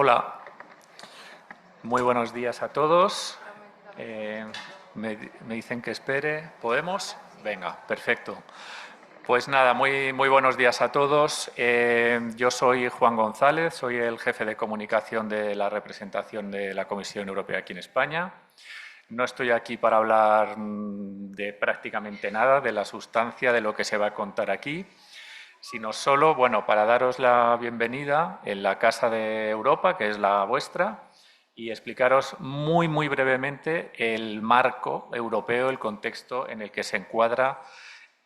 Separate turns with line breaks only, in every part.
Hola, muy buenos días a todos. Me dicen que espere. ¿Podemos? Venga, perfecto. Pues nada, muy buenos días a todos. Yo soy Juan González, soy el jefe de comunicación de la representación de la Comisión Europea aquí en España. No estoy aquí para hablar de prácticamente nada, de la sustancia de lo que se va a contar aquí, sino solo, bueno, para daros la bienvenida en la Casa de Europa, que es la vuestra, y explicaros muy brevemente el marco europeo, el contexto en el que se encuadra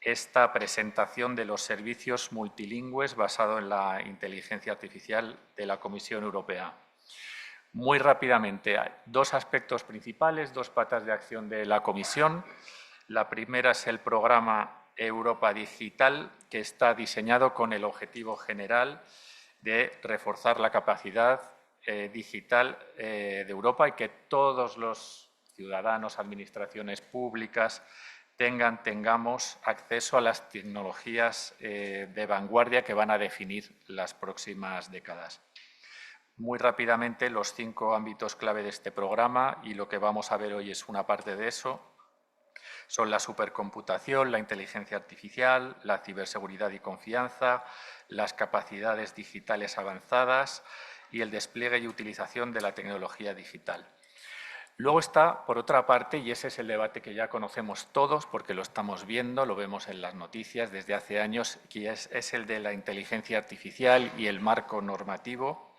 esta presentación de los servicios multilingües basado en la inteligencia artificial de la Comisión Europea. Muy rápidamente, hay dos aspectos principales, dos patas de acción de la Comisión. La primera es el programa Europa Digital, que está diseñado con el objetivo general de reforzar la capacidad digital de Europa y que todos los ciudadanos, administraciones públicas, tengamos acceso a las tecnologías de vanguardia que van a definir las próximas décadas. Muy rápidamente, los 5 ámbitos clave de este programa, y lo que vamos a ver hoy es una parte de eso, son la supercomputación, la inteligencia artificial, la ciberseguridad y confianza, las capacidades digitales avanzadas y el despliegue y utilización de la tecnología digital. Luego está, por otra parte, y ese es el debate que ya conocemos todos porque lo estamos viendo, lo vemos en las noticias desde hace años, que es el de la inteligencia artificial y el marco normativo,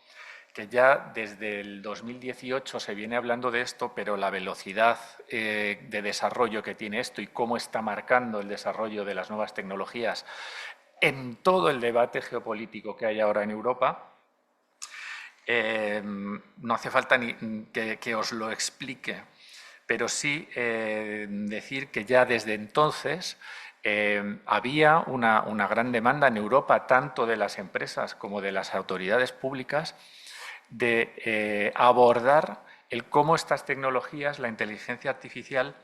que ya desde el 2018 se viene hablando de esto, pero la velocidad de desarrollo que tiene esto y cómo está marcando el desarrollo de las nuevas tecnologías en todo el debate geopolítico que hay ahora en Europa, no hace falta ni que os lo explique, pero sí decir que ya desde entonces había una gran demanda en Europa, tanto de las empresas como de las autoridades públicas, de abordar el cómo estas tecnologías, la inteligencia artificial,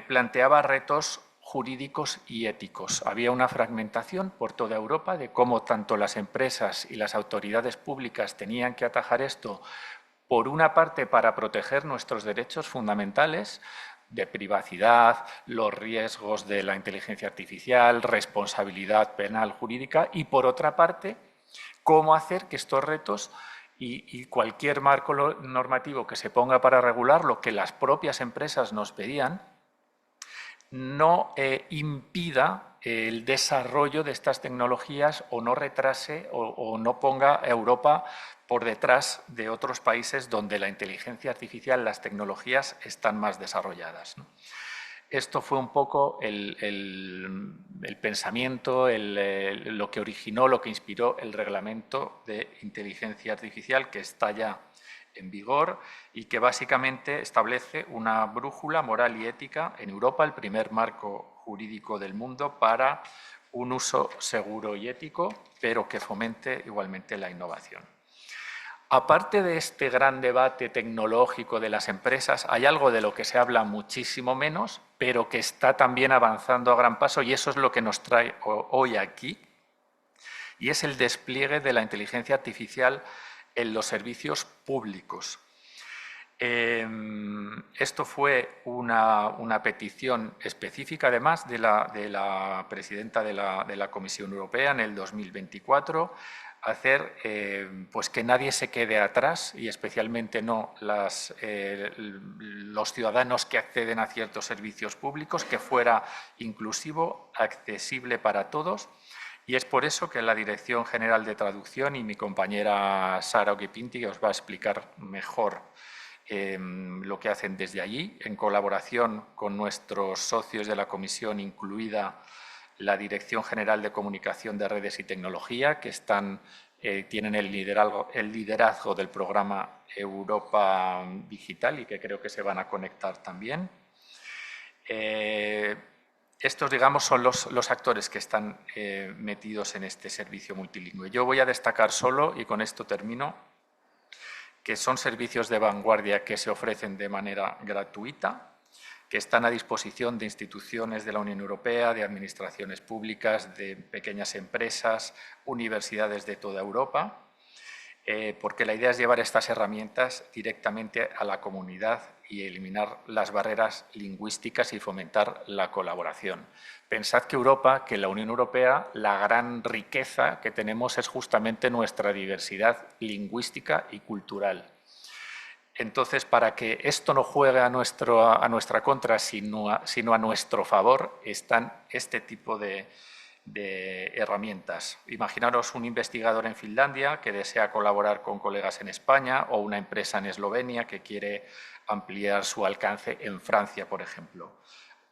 planteaba retos jurídicos y éticos. Había una fragmentación por toda Europa de cómo tanto las empresas y las autoridades públicas tenían que atajar esto, por una parte para proteger nuestros derechos fundamentales de privacidad, los riesgos de la inteligencia artificial, responsabilidad penal jurídica, y por otra parte, cómo hacer que estos retos y cualquier marco normativo que se ponga para regular lo que las propias empresas nos pedían, no impida el desarrollo de estas tecnologías o no retrase o no ponga a Europa por detrás de otros países donde la inteligencia artificial, las tecnologías están más desarrolladas, ¿no? Esto fue un poco el pensamiento, lo que originó, lo que inspiró el reglamento de inteligencia artificial que está ya en vigor y que básicamente establece una brújula moral y ética en Europa, el primer marco jurídico del mundo para un uso seguro y ético, pero que fomente igualmente la innovación. Aparte de este gran debate tecnológico de las empresas, hay algo de lo que se habla muchísimo menos, pero que está también avanzando a gran paso, y eso es lo que nos trae hoy aquí, y es el despliegue de la inteligencia artificial en los servicios públicos. Esto fue una petición específica, además, de la presidenta de la Comisión Europea en el 2024, hacer pues que nadie se quede atrás, y especialmente no los ciudadanos que acceden a ciertos servicios públicos, que fuera inclusivo, accesible para todos. Y es por eso que la Dirección General de Traducción y mi compañera Sara Oquipinti os va a explicar mejor lo que hacen desde allí, en colaboración con nuestros socios de la Comisión, incluida la Dirección General de Comunicación de Redes y Tecnología, que tienen el liderazgo del programa Europa Digital y que creo que se van a conectar también. Estos, digamos, son los actores que están metidos en este servicio multilingüe. Yo voy a destacar solo, y con esto termino, que son servicios de vanguardia que se ofrecen de manera gratuita, que están a disposición de instituciones de la Unión Europea, de administraciones públicas, de pequeñas empresas, universidades de toda Europa. porque la idea es llevar estas herramientas directamente a la comunidad y eliminar las barreras lingüísticas y fomentar la colaboración. Pensad que Europa, que la Unión Europea, la gran riqueza que tenemos es justamente nuestra diversidad lingüística y cultural. Entonces, para que esto no juegue a nuestra contra, sino a nuestro favor, están este tipo de herramientas. Imaginaros un investigador en Finlandia que desea colaborar con colegas en España o una empresa en Eslovenia que quiere ampliar su alcance en Francia, por ejemplo.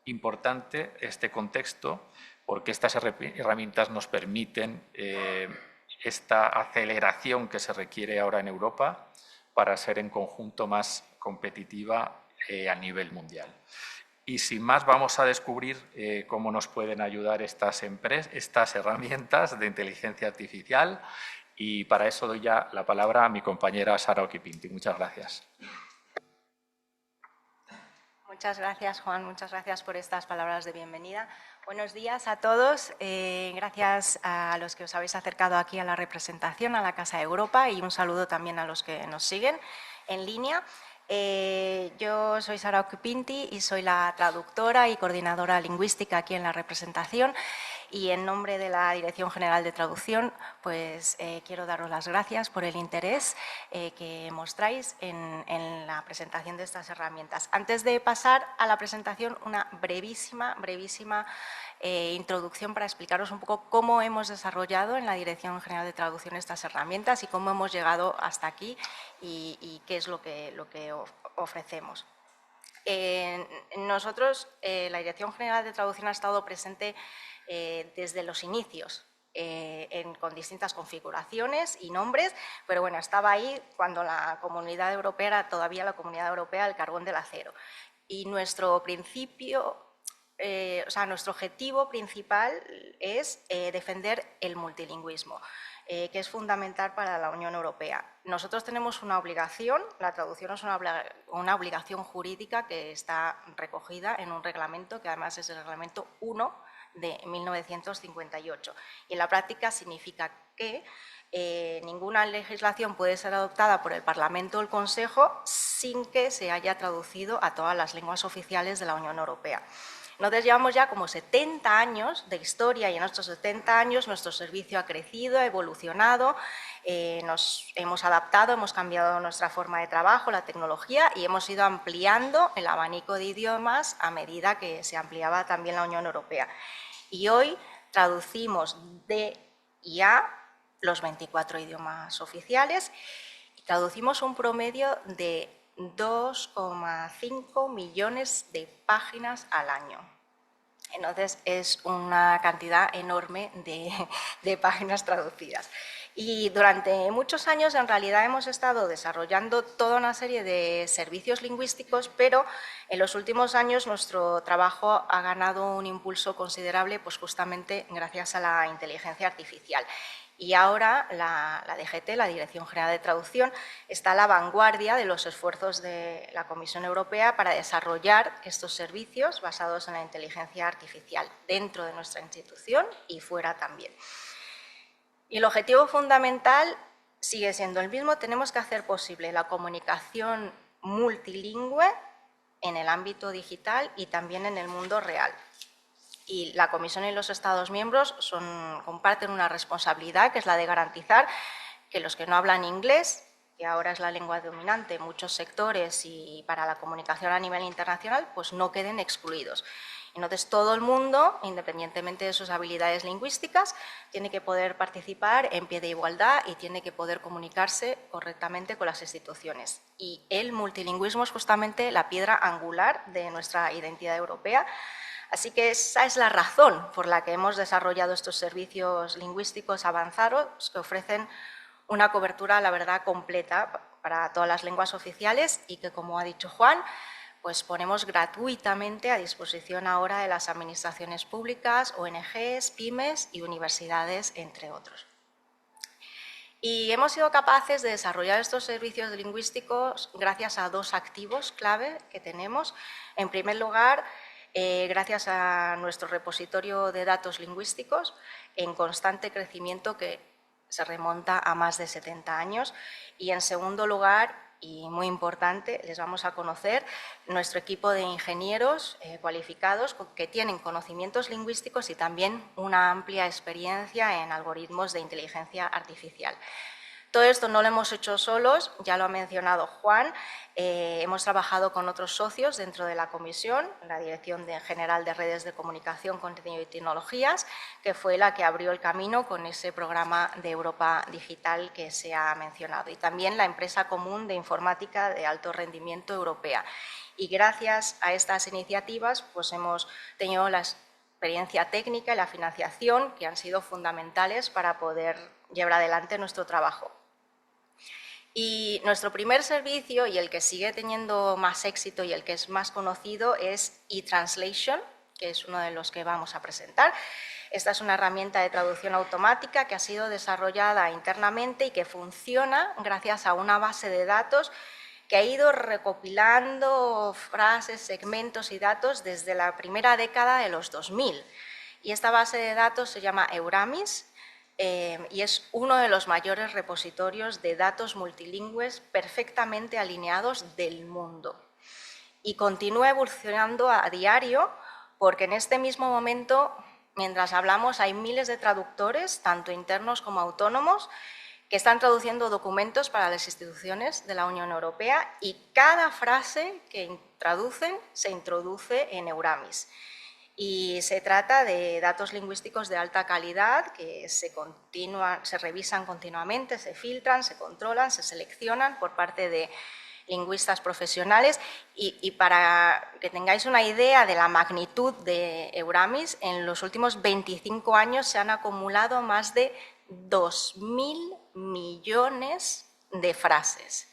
Importante este contexto porque estas herramientas nos permiten esta aceleración que se requiere ahora en Europa para ser en conjunto más competitiva a nivel mundial. Y sin más vamos a descubrir cómo nos pueden ayudar estas herramientas de inteligencia artificial y para eso doy ya la palabra a mi compañera Sara Occhipinti. Muchas gracias.
Muchas gracias, Juan. Muchas gracias por estas palabras de bienvenida. Buenos días a todos. Gracias a los que os habéis acercado aquí a la representación, a la Casa de Europa, y un saludo también a los que nos siguen en línea. Yo soy Sara Occhipinti y soy la traductora y coordinadora lingüística aquí en la representación. Y en nombre de la Dirección General de Traducción, pues quiero daros las gracias por el interés que mostráis en la presentación de estas herramientas. Antes de pasar a la presentación, una brevísima introducción para explicaros un poco cómo hemos desarrollado en la Dirección General de Traducción estas herramientas y cómo hemos llegado hasta aquí y qué es lo que ofrecemos. Nosotros, la Dirección General de Traducción ha estado presente desde los inicios, con distintas configuraciones y nombres, pero bueno, estaba ahí cuando la Comunidad Europea era todavía la Comunidad Europea del carbón del acero. Y nuestro nuestro objetivo principal es defender el multilingüismo, que es fundamental para la Unión Europea. Nosotros tenemos una obligación, la traducción es una obligación jurídica que está recogida en un reglamento, que además es el Reglamento 1 de 1958. Y en la práctica significa que ninguna legislación puede ser adoptada por el Parlamento o el Consejo sin que se haya traducido a todas las lenguas oficiales de la Unión Europea. Nosotros llevamos ya como 70 años de historia y en estos 70 años nuestro servicio ha crecido, ha evolucionado, nos hemos adaptado, hemos cambiado nuestra forma de trabajo, la tecnología y hemos ido ampliando el abanico de idiomas a medida que se ampliaba también la Unión Europea. Y hoy traducimos de y a los 24 idiomas oficiales y traducimos un promedio de 2,5 millones de páginas al año. Entonces, es una cantidad enorme de páginas traducidas. Y durante muchos años, en realidad, hemos estado desarrollando toda una serie de servicios lingüísticos, pero en los últimos años nuestro trabajo ha ganado un impulso considerable, pues justamente gracias a la inteligencia artificial. Y ahora la DGT, la Dirección General de Traducción, está a la vanguardia de los esfuerzos de la Comisión Europea para desarrollar estos servicios basados en la inteligencia artificial dentro de nuestra institución y fuera también. Y el objetivo fundamental sigue siendo el mismo. Tenemos que hacer posible la comunicación multilingüe en el ámbito digital y también en el mundo real. Y la Comisión y los Estados miembros comparten una responsabilidad, que es la de garantizar que los que no hablan inglés, que ahora es la lengua dominante en muchos sectores y para la comunicación a nivel internacional, pues no queden excluidos. Entonces, todo el mundo, independientemente de sus habilidades lingüísticas, tiene que poder participar en pie de igualdad y tiene que poder comunicarse correctamente con las instituciones. Y el multilingüismo es justamente la piedra angular de nuestra identidad europea. Así que esa es la razón por la que hemos desarrollado estos servicios lingüísticos avanzados que ofrecen una cobertura, la verdad, completa para todas las lenguas oficiales y que, como ha dicho Juan, pues ponemos gratuitamente a disposición ahora de las administraciones públicas, ONGs, pymes y universidades, entre otros. Y hemos sido capaces de desarrollar estos servicios lingüísticos gracias a dos activos clave que tenemos. En primer lugar, gracias a nuestro repositorio de datos lingüísticos en constante crecimiento que se remonta a más de 70 años. Y en segundo lugar, y muy importante, les vamos a conocer nuestro equipo de ingenieros cualificados que tienen conocimientos lingüísticos y también una amplia experiencia en algoritmos de inteligencia artificial. Todo esto no lo hemos hecho solos, ya lo ha mencionado Juan, hemos trabajado con otros socios dentro de la comisión, la Dirección General de Redes de Comunicación, Contenido y Tecnologías, que fue la que abrió el camino con ese programa de Europa Digital que se ha mencionado, y también la Empresa Común de Informática de Alto Rendimiento Europea. Y gracias a estas iniciativas pues hemos tenido la experiencia técnica y la financiación que han sido fundamentales para poder llevar adelante nuestro trabajo. Y nuestro primer servicio, y el que sigue teniendo más éxito y el que es más conocido, es eTranslation, que es uno de los que vamos a presentar. Esta es una herramienta de traducción automática que ha sido desarrollada internamente y que funciona gracias a una base de datos que ha ido recopilando frases, segmentos y datos desde la primera década de los 2000. Y esta base de datos se llama Euramis, y es uno de los mayores repositorios de datos multilingües perfectamente alineados del mundo. Y continúa evolucionando a diario porque en este mismo momento, mientras hablamos, hay miles de traductores, tanto internos como autónomos, que están traduciendo documentos para las instituciones de la Unión Europea, y cada frase que traducen se introduce en Euramis. Y se trata de datos lingüísticos de alta calidad que se revisan continuamente, se filtran, se controlan, se seleccionan por parte de lingüistas profesionales. Y para que tengáis una idea de la magnitud de Euramis, en los últimos 25 años se han acumulado más de 2.000 millones de frases.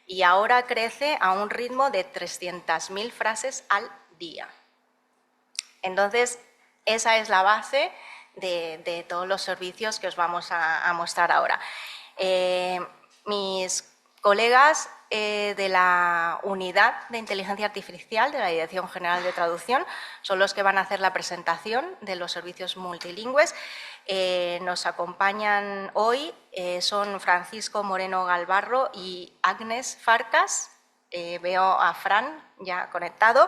Y ahora crece a un ritmo de 300.000 frases al día. Entonces, esa es la base de todos los servicios que os vamos a mostrar ahora. Mis colegas de la Unidad de Inteligencia Artificial de la Dirección General de Traducción son los que van a hacer la presentación de los servicios multilingües. Nos acompañan hoy, son Francisco Moreno Galvarro y Agnes Farcas. Veo a Fran ya conectado.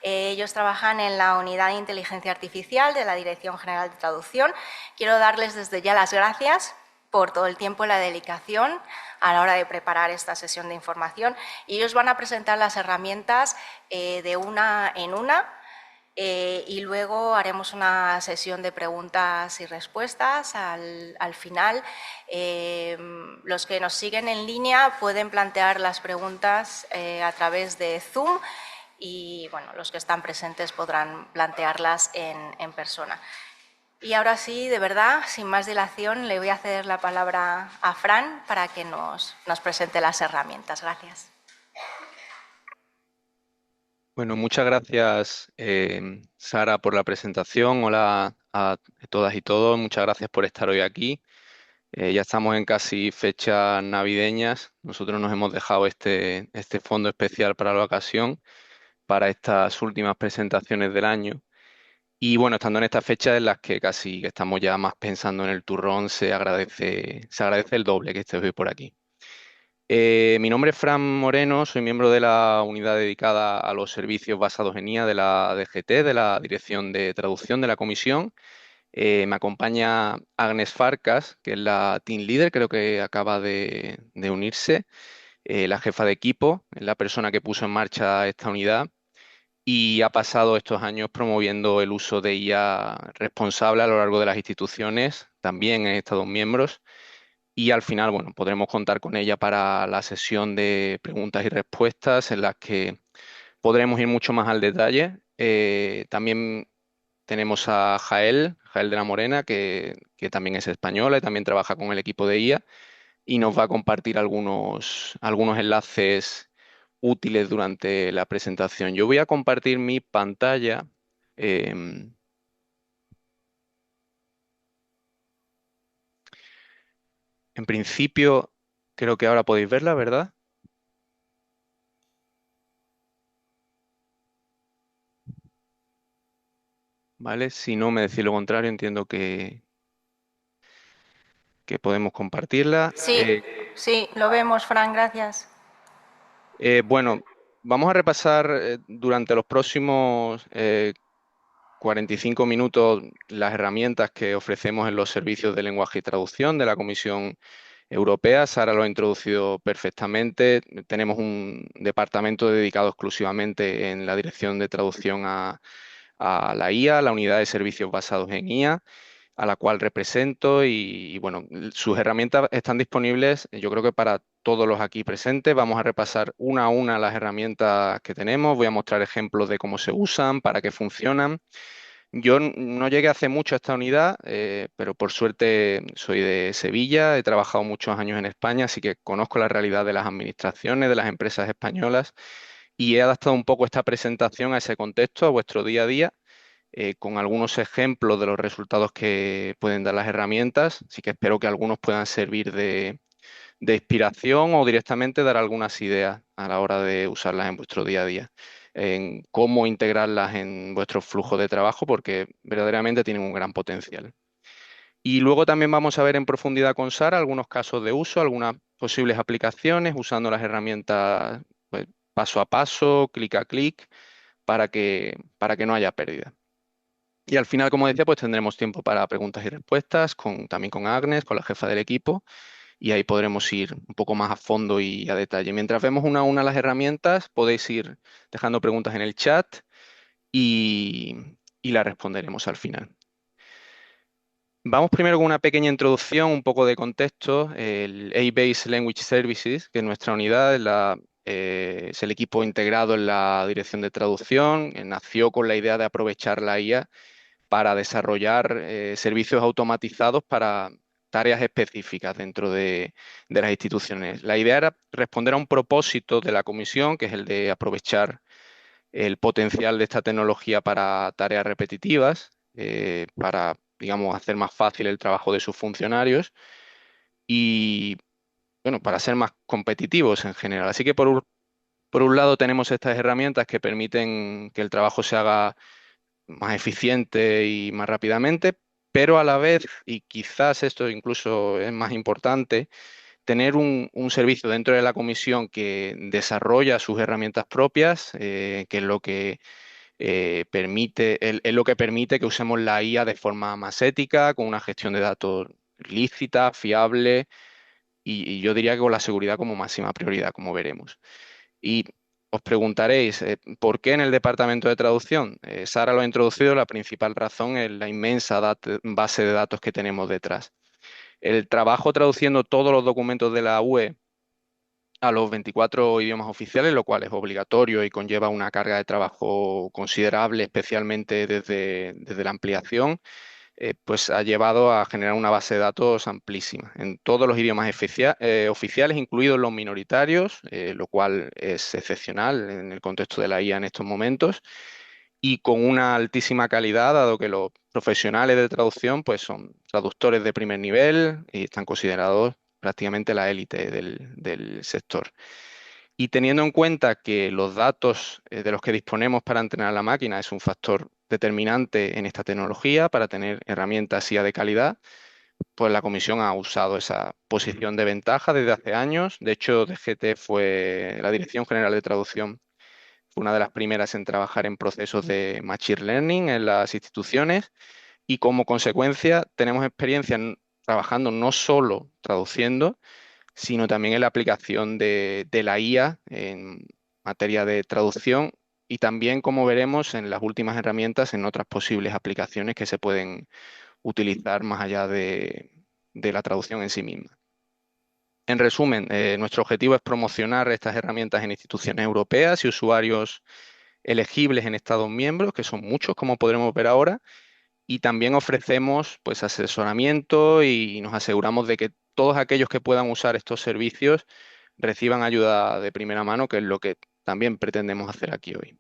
Ellos trabajan en la Unidad de Inteligencia Artificial de la Dirección General de Traducción. Quiero darles desde ya las gracias por todo el tiempo y la dedicación a la hora de preparar esta sesión de información. Y ellos van a presentar las herramientas de una en una, y luego haremos una sesión de preguntas y respuestas al final. Los que nos siguen en línea pueden plantear las preguntas a través de Zoom, y bueno, los que están presentes podrán plantearlas en persona. Y ahora sí, de verdad, sin más dilación, le voy a ceder la palabra a Fran para que nos presente las herramientas. Gracias.
Bueno, muchas gracias, Sara, por la presentación. Hola a todas y todos. Muchas gracias por estar hoy aquí. Ya estamos en casi fechas navideñas. Nosotros nos hemos dejado este fondo especial para la ocasión, para estas últimas presentaciones del año. Y bueno, estando en estas fechas en las que casi que estamos ya más pensando en el turrón, se agradece el doble que estés hoy por aquí. Mi nombre es Fran Moreno, soy miembro de la unidad dedicada a los servicios basados en IA de la DGT, de la Dirección de Traducción de la Comisión. Me acompaña Agnes Farcas, que es la Team Leader, creo que acaba de unirse, la jefa de equipo, es la persona que puso en marcha esta unidad y ha pasado estos años promoviendo el uso de IA responsable a lo largo de las instituciones, también en Estados miembros. Y al final, bueno, podremos contar con ella para la sesión de preguntas y respuestas en las que podremos ir mucho más al detalle. También tenemos a Jael de la Morena, que también es española y también trabaja con el equipo de IA y nos va a compartir algunos enlaces útiles durante la presentación. Yo voy a compartir mi pantalla. em, en principio, creo que ahora podéis verla, ¿verdad? ¿Vale? Si no me decís lo contrario, entiendo que... que podemos compartirla.
Sí, sí, lo vemos, Fran, gracias.
Bueno, vamos a repasar durante los próximos 45 minutos las herramientas que ofrecemos en los servicios de lenguaje y traducción de la Comisión Europea. Sara lo ha introducido perfectamente. Tenemos un departamento dedicado exclusivamente en la dirección de traducción a la IA, la unidad de servicios basados en IA, a la cual represento y, bueno, sus herramientas están disponibles, yo creo que para todos los aquí presentes. Vamos a repasar una a una las herramientas que tenemos. Voy a mostrar ejemplos de cómo se usan, para qué funcionan. Yo no llegué hace mucho a esta unidad, pero por suerte soy de Sevilla, he trabajado muchos años en España, así que conozco la realidad de las administraciones, de las empresas españolas, y he adaptado un poco esta presentación a ese contexto, a vuestro día a día, con algunos ejemplos de los resultados que pueden dar las herramientas, así que espero que algunos puedan servir de inspiración o directamente dar algunas ideas a la hora de usarlas en vuestro día a día, en cómo integrarlas en vuestro flujo de trabajo, porque verdaderamente tienen un gran potencial. Y luego también vamos a ver en profundidad con Sara algunos casos de uso, algunas posibles aplicaciones usando las herramientas, pues, paso a paso, clic a clic, para que no haya pérdida. Y al final, como decía, pues tendremos tiempo para preguntas y respuestas, también con Agnes, con la jefa del equipo, y ahí podremos ir un poco más a fondo y a detalle. Mientras vemos una a una las herramientas, podéis ir dejando preguntas en el chat y, y las responderemos al final. Vamos primero con una pequeña introducción, un poco de contexto. El A-Base Language Services, que es nuestra unidad, es el equipo integrado en la dirección de traducción. Nació con la idea de aprovechar la IA para desarrollar servicios automatizados para tareas específicas dentro de las instituciones. La idea era responder a un propósito de la comisión, que es el de aprovechar el potencial de esta tecnología para tareas repetitivas, para, digamos, hacer más fácil el trabajo de sus funcionarios y, bueno, para ser más competitivos en general. Así que por un lado tenemos estas herramientas que permiten que el trabajo se haga más eficiente y más rápidamente, pero a la vez, y quizás esto incluso es más importante, tener un servicio dentro de la comisión que desarrolla sus herramientas propias, que es lo que es lo que permite que usemos la IA de forma más ética, con una gestión de datos lícita, fiable y yo diría que con la seguridad como máxima prioridad, como veremos. Y os preguntaréis, ¿por qué en el departamento de traducción? Sara lo ha introducido, la principal razón es la inmensa base de datos que tenemos detrás. El trabajo traduciendo todos los documentos de la UE a los 24 idiomas oficiales, lo cual es obligatorio y conlleva una carga de trabajo considerable, especialmente desde la ampliación, pues ha llevado a generar una base de datos amplísima en todos los idiomas oficiales, incluidos los minoritarios, lo cual es excepcional en el contexto de la IA en estos momentos, y con una altísima calidad, dado que los profesionales de traducción pues, son traductores de primer nivel y están considerados prácticamente la élite del sector. Y teniendo en cuenta que los datos de los que disponemos para entrenar la máquina es un factor determinante en esta tecnología para tener herramientas IA de calidad, pues la Comisión ha usado esa posición de ventaja desde hace años. De hecho, la Dirección General de Traducción, fue una de las primeras en trabajar en procesos de Machine Learning en las instituciones y como consecuencia tenemos experiencia trabajando no solo traduciendo, sino también en la aplicación de la IA en materia de traducción y también, como veremos en las últimas herramientas, en otras posibles aplicaciones que se pueden utilizar más allá de la traducción en sí misma. En resumen, nuestro objetivo es promocionar estas herramientas en instituciones europeas y usuarios elegibles en Estados miembros, que son muchos, como podremos ver ahora, y también ofrecemos pues asesoramiento y nos aseguramos de que todos aquellos que puedan usar estos servicios reciban ayuda de primera mano, que es lo que también pretendemos hacer aquí hoy.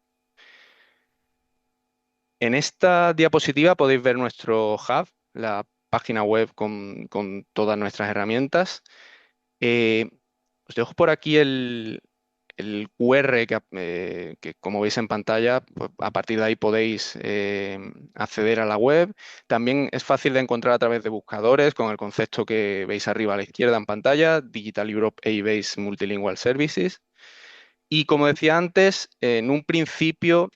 En esta diapositiva podéis ver nuestro hub, la página web con todas nuestras herramientas. Eh, Os dejo por aquí el QR que como veis en pantalla, pues a partir de ahí podéis acceder a la web. También es fácil de encontrar a través de buscadores con el concepto que veis arriba a la izquierda en pantalla, Digital Europe A-Base Multilingual Services. Y como decía antes, en un principio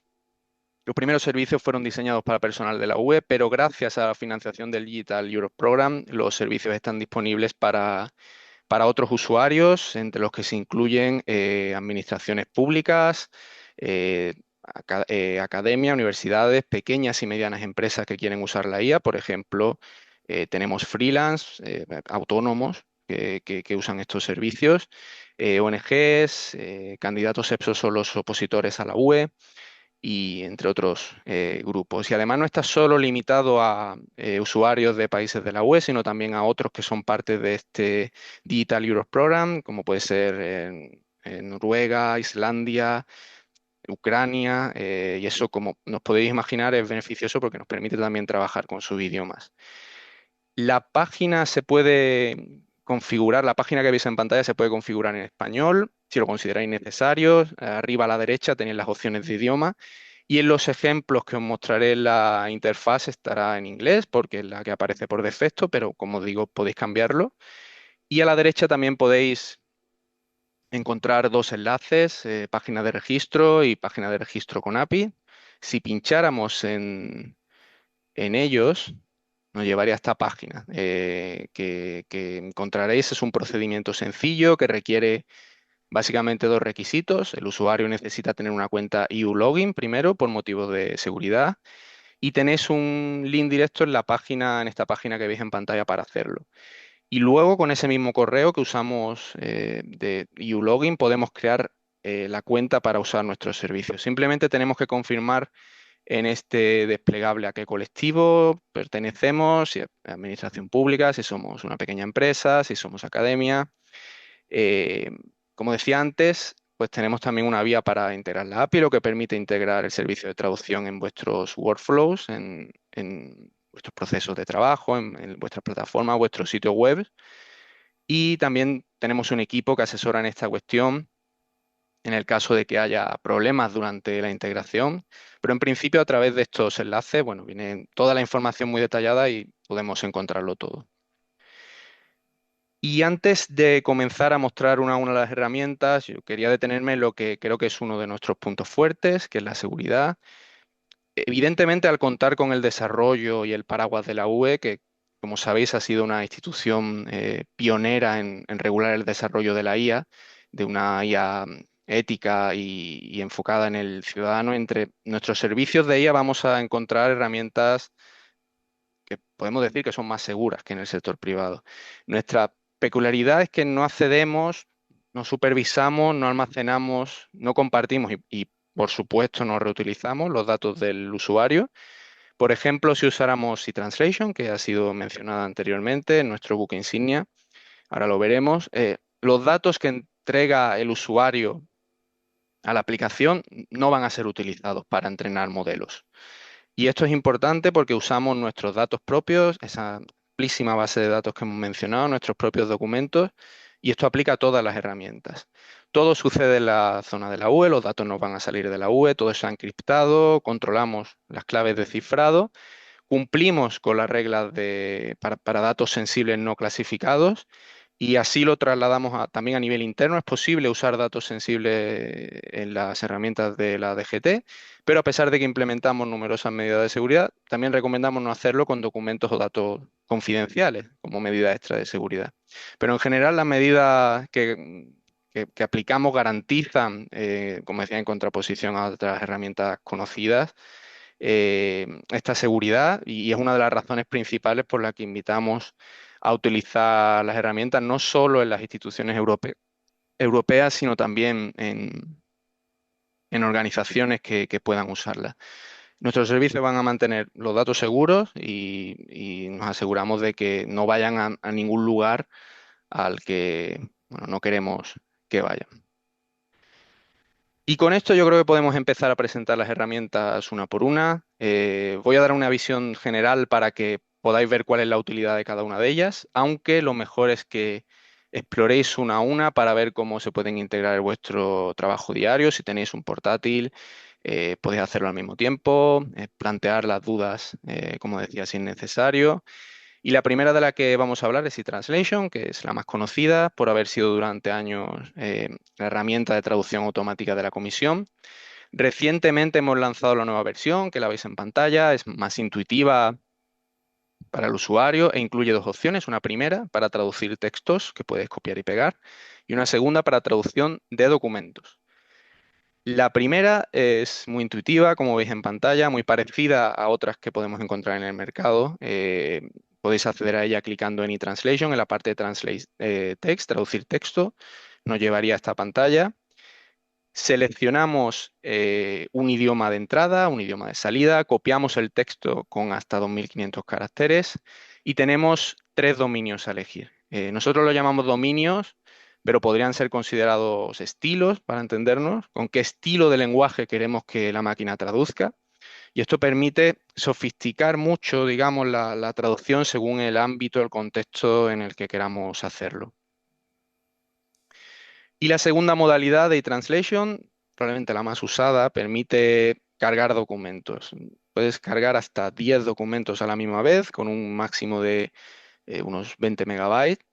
los primeros servicios fueron diseñados para personal de la UE, pero gracias a la financiación del Digital Europe Program, los servicios están disponibles para otros usuarios, entre los que se incluyen administraciones públicas, academia, universidades, pequeñas y medianas empresas que quieren usar la IA. Por ejemplo, tenemos freelance, autónomos que usan estos servicios, ONGs, candidatos EPSOS o los opositores a la UE y entre otros grupos. Y además no está solo limitado a usuarios de países de la UE, sino también a otros que son parte de este Digital Europe Program, como puede ser en Noruega, Islandia, Ucrania, y eso, como nos podéis imaginar, es beneficioso porque nos permite también trabajar con sus idiomas. La página se puede configurar, la página que veis en pantalla se puede configurar en español, si lo consideráis necesario. Arriba a la derecha tenéis las opciones de idioma y en los ejemplos que os mostraré la interfaz estará en inglés porque es la que aparece por defecto, pero como os digo, podéis cambiarlo. Y a la derecha también podéis encontrar dos enlaces, página de registro y página de registro con API. Si pincháramos en ellos, nos llevaría a esta página que encontraréis. Es un procedimiento sencillo que requiere básicamente dos requisitos. El usuario necesita tener una cuenta EU Login primero por motivos de seguridad y tenéis un link directo en la página, en esta página que veis en pantalla para hacerlo. Y luego con ese mismo correo que usamos de EU Login podemos crear la cuenta para usar nuestros servicios. Simplemente tenemos que confirmar en este desplegable a qué colectivo pertenecemos, si es administración pública, si somos una pequeña empresa, si somos academia. Eh, Como decía antes, pues tenemos también una vía para integrar la API, lo que permite integrar el servicio de traducción en vuestros workflows, en vuestros procesos de trabajo, en vuestra plataforma, vuestros sitios web. Y también tenemos un equipo que asesora en esta cuestión en el caso de que haya problemas durante la integración, pero en principio a través de estos enlaces, bueno, viene toda la información muy detallada y podemos encontrarlo todo. Y antes de comenzar a mostrar una a una las herramientas, yo quería detenerme en lo que creo que es uno de nuestros puntos fuertes, que es la seguridad. Evidentemente, al contar con el desarrollo y el paraguas de la UE, que como sabéis ha sido una institución pionera en regular el desarrollo de la IA, de una IA ética y enfocada en el ciudadano, entre nuestros servicios de IA vamos a encontrar herramientas que podemos decir que son más seguras que en el sector privado. Nuestra peculiaridad es que no accedemos, no supervisamos, no almacenamos, no compartimos y por supuesto, no reutilizamos los datos del usuario. Por ejemplo, si usáramos eTranslation, que ha sido mencionada anteriormente en nuestro buque insignia, ahora lo veremos, los datos que entrega el usuario a la aplicación no van a ser utilizados para entrenar modelos. Y esto es importante porque usamos nuestros datos propios, esa amplísima base de datos que hemos mencionado, nuestros propios documentos, y esto aplica a todas las herramientas. Todo sucede en la zona de la UE, los datos nos van a salir de la UE, todo está encriptado, controlamos las claves de cifrado, cumplimos con las reglas para datos sensibles no clasificados y así lo trasladamos también a nivel interno. Es posible usar datos sensibles en las herramientas de la DGT, pero a pesar de que implementamos numerosas medidas de seguridad, también recomendamos no hacerlo con documentos o datos confidenciales como medida extra de seguridad. Pero en general las medidas que aplicamos garantizan, como decía, en contraposición a otras herramientas conocidas, esta seguridad y es una de las razones principales por las que invitamos a utilizar las herramientas no solo en las instituciones europeas, sino también en organizaciones que puedan usarlas. Nuestros servicios van a mantener los datos seguros y nos aseguramos de que no vayan a ningún lugar al que bueno, no queremos que vayan. Y con esto yo creo que podemos empezar a presentar las herramientas una por una. Voy a dar una visión general para que podáis ver cuál es la utilidad de cada una de ellas, aunque lo mejor es que exploréis una a una para ver cómo se pueden integrar en vuestro trabajo diario. Si tenéis un portátil, podéis hacerlo al mismo tiempo, plantear las dudas, como decía, si es necesario. Y la primera de la que vamos a hablar es eTranslation, que es la más conocida por haber sido durante años la herramienta de traducción automática de la Comisión. Recientemente hemos lanzado la nueva versión, que la veis en pantalla, es más intuitiva para el usuario e incluye dos opciones, una primera para traducir textos que puedes copiar y pegar y una segunda para traducción de documentos. La primera es muy intuitiva, como veis en pantalla, muy parecida a otras que podemos encontrar en el mercado. Podéis acceder a ella clicando en eTranslation, en la parte de Translate Text, traducir texto. Nos llevaría a esta pantalla. Seleccionamos un idioma de entrada, un idioma de salida, copiamos el texto con hasta 2.500 caracteres y tenemos tres dominios a elegir. Nosotros lo llamamos dominios, pero podrían ser considerados estilos para entendernos, con qué estilo de lenguaje queremos que la máquina traduzca. Y esto permite sofisticar mucho, digamos, la traducción según el ámbito, el contexto en el que queramos hacerlo. Y la segunda modalidad de translation, probablemente la más usada, permite cargar documentos. Puedes cargar hasta 10 documentos a la misma vez, con un máximo de unos 20 megabytes,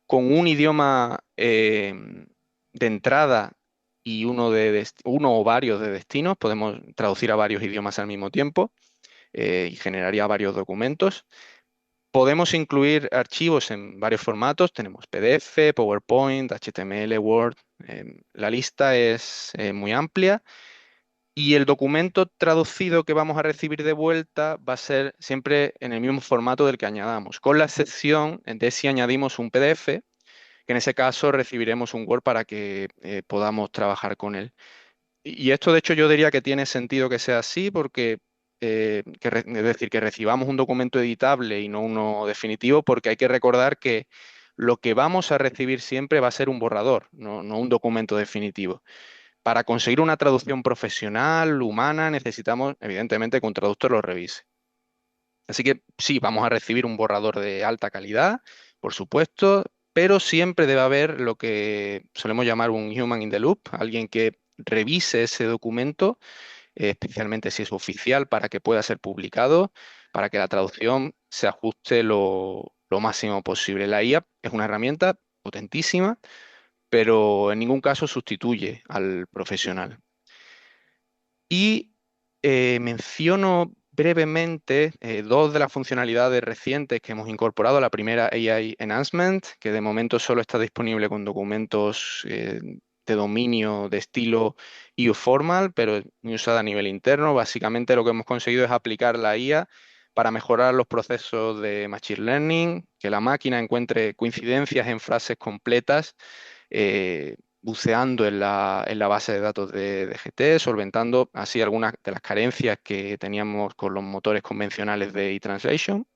con un idioma de entrada y uno o varios de destinos. Podemos traducir a varios idiomas al mismo tiempo y generaría varios documentos. Podemos incluir archivos en varios formatos. Tenemos PDF, PowerPoint, HTML, Word. La lista es muy amplia y el documento traducido que vamos a recibir de vuelta va a ser siempre en el mismo formato del que añadamos, con la excepción de si añadimos un PDF, que en ese caso recibiremos un Word para que podamos trabajar con él. Y esto, de hecho, yo diría que tiene sentido que sea así porque, es decir, que recibamos un documento editable y no uno definitivo, porque hay que recordar que lo que vamos a recibir siempre va a ser un borrador, no un documento definitivo. Para conseguir una traducción profesional, humana, necesitamos, evidentemente, que un traductor lo revise. Así que sí, vamos a recibir un borrador de alta calidad, por supuesto, pero siempre debe haber lo que solemos llamar un human in the loop, alguien que revise ese documento, especialmente si es oficial, para que pueda ser publicado, para que la traducción se ajuste lo máximo posible. La IA es una herramienta potentísima, pero en ningún caso sustituye al profesional. Y menciono brevemente dos de las funcionalidades recientes que hemos incorporado. La primera, AI Enhancement, que de momento solo está disponible con documentos de dominio de estilo EU Formal, pero es muy usada a nivel interno. Básicamente lo que hemos conseguido es aplicar la IA para mejorar los procesos de Machine Learning, que la máquina encuentre coincidencias en frases completas buceando en la base de datos de GT, solventando así algunas de las carencias que teníamos con los motores convencionales de eTranslation.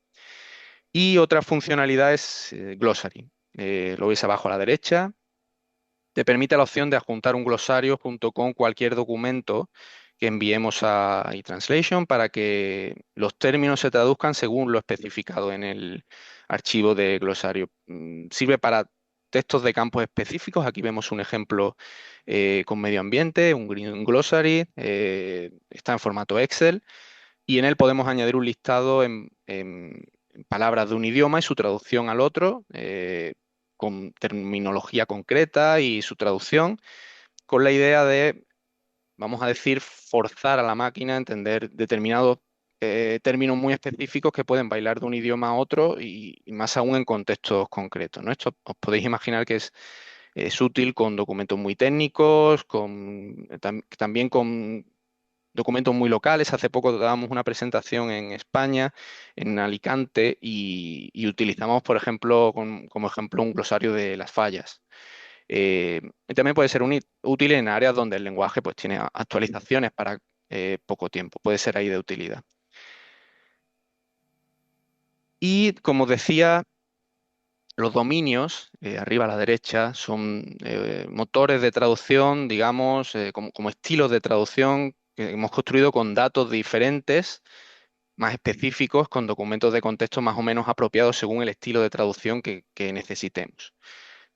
Y otra funcionalidad es Glossary. Lo veis abajo a la derecha. Te permite la opción de adjuntar un glosario junto con cualquier documento que enviemos a eTranslation para que los términos se traduzcan según lo especificado en el archivo de glosario. Sirve para textos de campos específicos. Aquí vemos un ejemplo con medio ambiente, un green glossary, está en formato Excel y en él podemos añadir un listado en palabras de un idioma y su traducción al otro, con terminología concreta y su traducción, con la idea de, vamos a decir, forzar a la máquina a entender determinados términos muy específicos que pueden bailar de un idioma a otro y más aún en contextos concretos, ¿no? Esto os podéis imaginar que es útil con documentos muy técnicos, también con documentos muy locales. Hace poco dábamos una presentación en España, en Alicante, y utilizamos, por ejemplo, como ejemplo, un glosario de las fallas. Y también puede ser útil en áreas donde el lenguaje pues, tiene actualizaciones para poco tiempo. Puede ser ahí de utilidad. Y como decía, los dominios, arriba a la derecha, son motores de traducción, digamos, como estilos de traducción que hemos construido con datos diferentes, más específicos, con documentos de contexto más o menos apropiados según el estilo de traducción que necesitemos.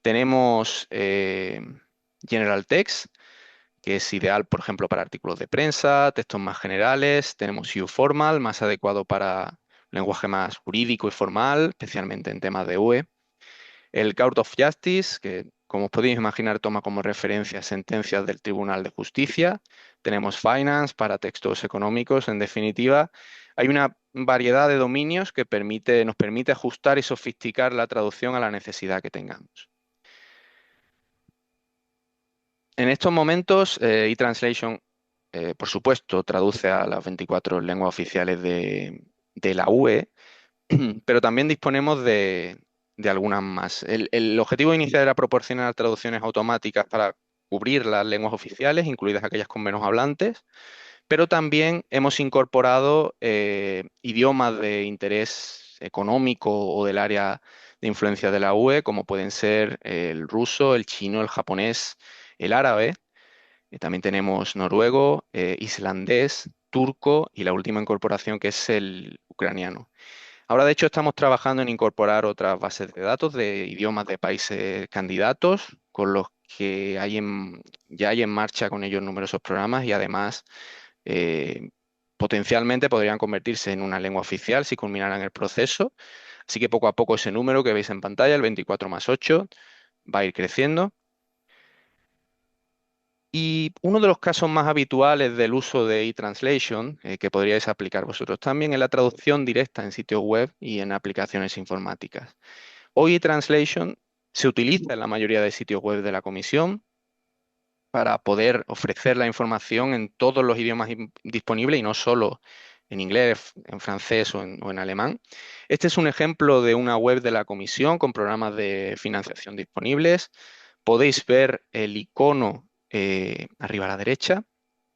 Tenemos General Text, que es ideal, por ejemplo, para artículos de prensa, textos más generales. Tenemos UFormal, más adecuado para lenguaje más jurídico y formal, especialmente en temas de UE. El Court of Justice, que como os podéis imaginar toma como referencia sentencias del Tribunal de Justicia. Tenemos Finance para textos económicos. En definitiva, hay una variedad de dominios que nos permite ajustar y sofisticar la traducción a la necesidad que tengamos. En estos momentos, eTranslation, por supuesto, traduce a las 24 lenguas oficiales de la UE, pero también disponemos de algunas más. El objetivo inicial era proporcionar traducciones automáticas para cubrir las lenguas oficiales, incluidas aquellas con menos hablantes, pero también hemos incorporado idiomas de interés económico o del área de influencia de la UE, como pueden ser el ruso, el chino, el japonés, el árabe. También tenemos noruego, islandés, turco y la última incorporación que es el ucraniano. Ahora, de hecho, estamos trabajando en incorporar otras bases de datos de idiomas de países candidatos, con los que ya hay en marcha con ellos numerosos programas y además eh, potencialmente podrían convertirse en una lengua oficial si culminaran el proceso. Así que poco a poco ese número que veis en pantalla, el 24 más 8, va a ir creciendo. Y uno de los casos más habituales del uso de eTranslation, que podríais aplicar vosotros también, es la traducción directa en sitios web y en aplicaciones informáticas. Hoy eTranslation se utiliza en la mayoría de sitios web de la Comisión para poder ofrecer la información en todos los idiomas disponibles y no solo en inglés, en francés o en alemán. Este es un ejemplo de una web de la Comisión con programas de financiación disponibles. Podéis ver el icono arriba a la derecha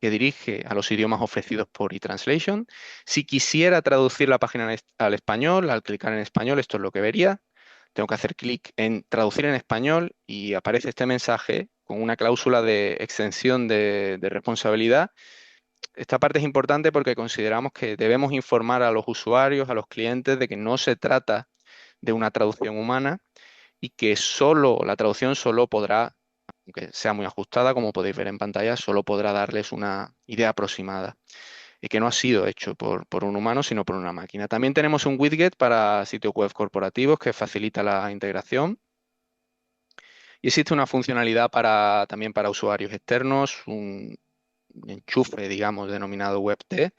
que dirige a los idiomas ofrecidos por eTranslation. Si quisiera traducir la página al español, al clicar en español, esto es lo que vería. Tengo que hacer clic en traducir en español y aparece este mensaje con una cláusula de extensión de responsabilidad. Esta parte es importante porque consideramos que debemos informar a los usuarios, a los clientes, de que no se trata de una traducción humana y que la traducción solo podrá, aunque sea muy ajustada, como podéis ver en pantalla, solo podrá darles una idea aproximada y que no ha sido hecho por un humano, sino por una máquina. También tenemos un widget para sitios web corporativos que facilita la integración. Y existe una funcionalidad también para usuarios externos, un enchufe, digamos, denominado WebT,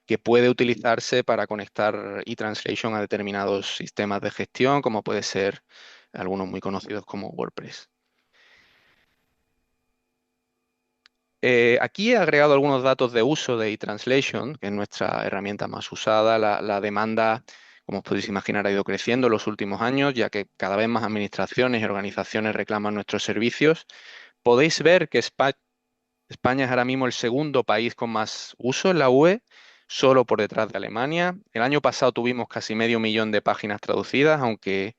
que puede utilizarse para conectar eTranslation a determinados sistemas de gestión, como puede ser algunos muy conocidos como WordPress. Aquí he agregado algunos datos de uso de eTranslation, que es nuestra herramienta más usada. La demanda, como os podéis imaginar, ha ido creciendo en los últimos años, ya que cada vez más administraciones y organizaciones reclaman nuestros servicios. Podéis ver que España es ahora mismo el segundo país con más uso en la UE, solo por detrás de Alemania. El año pasado tuvimos casi 500.000 de páginas traducidas, aunque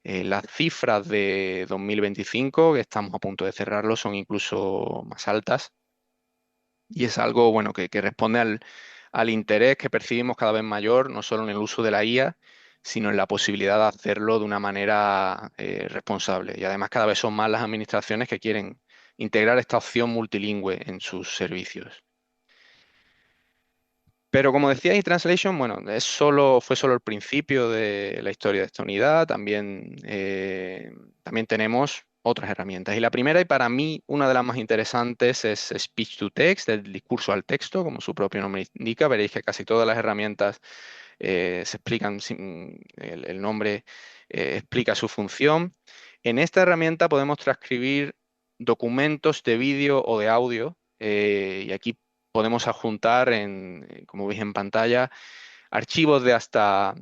las cifras de 2025, que estamos a punto de cerrarlo, son incluso más altas. Y es algo bueno que responde al interés que percibimos cada vez mayor, no solo en el uso de la IA, sino en la posibilidad de hacerlo de una manera responsable. Y además cada vez son más las administraciones que quieren integrar esta opción multilingüe en sus servicios. Pero como decía, eTranslation, bueno, fue solo el principio de la historia de esta unidad. También tenemos otras herramientas. Y la primera, y para mí una de las más interesantes, es Speech to Text, el discurso al texto, como su propio nombre indica. Veréis que casi todas las herramientas se explican, el nombre explica su función. En esta herramienta podemos transcribir documentos de vídeo o de audio, y aquí podemos adjuntar, como veis en pantalla, archivos de hasta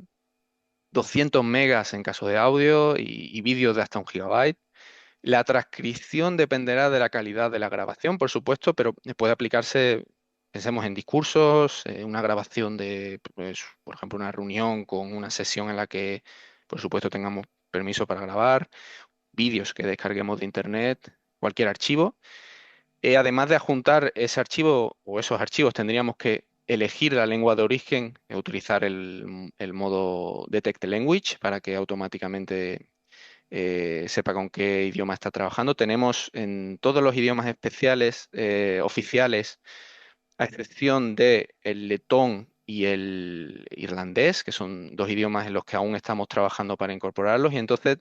200 megas en caso de audio y vídeos de hasta 1 GB. La transcripción dependerá de la calidad de la grabación, por supuesto, pero puede aplicarse, pensemos en discursos, una grabación de, pues, por ejemplo, una reunión con una sesión en la que, por supuesto, tengamos permiso para grabar, vídeos que descarguemos de Internet, cualquier archivo. Además de adjuntar ese archivo o esos archivos, tendríamos que elegir la lengua de origen e utilizar el modo Detect Language para que automáticamente sepa con qué idioma está trabajando. Tenemos en todos los idiomas especiales, oficiales, a excepción de el letón y el irlandés, que son dos idiomas en los que aún estamos trabajando para incorporarlos, y entonces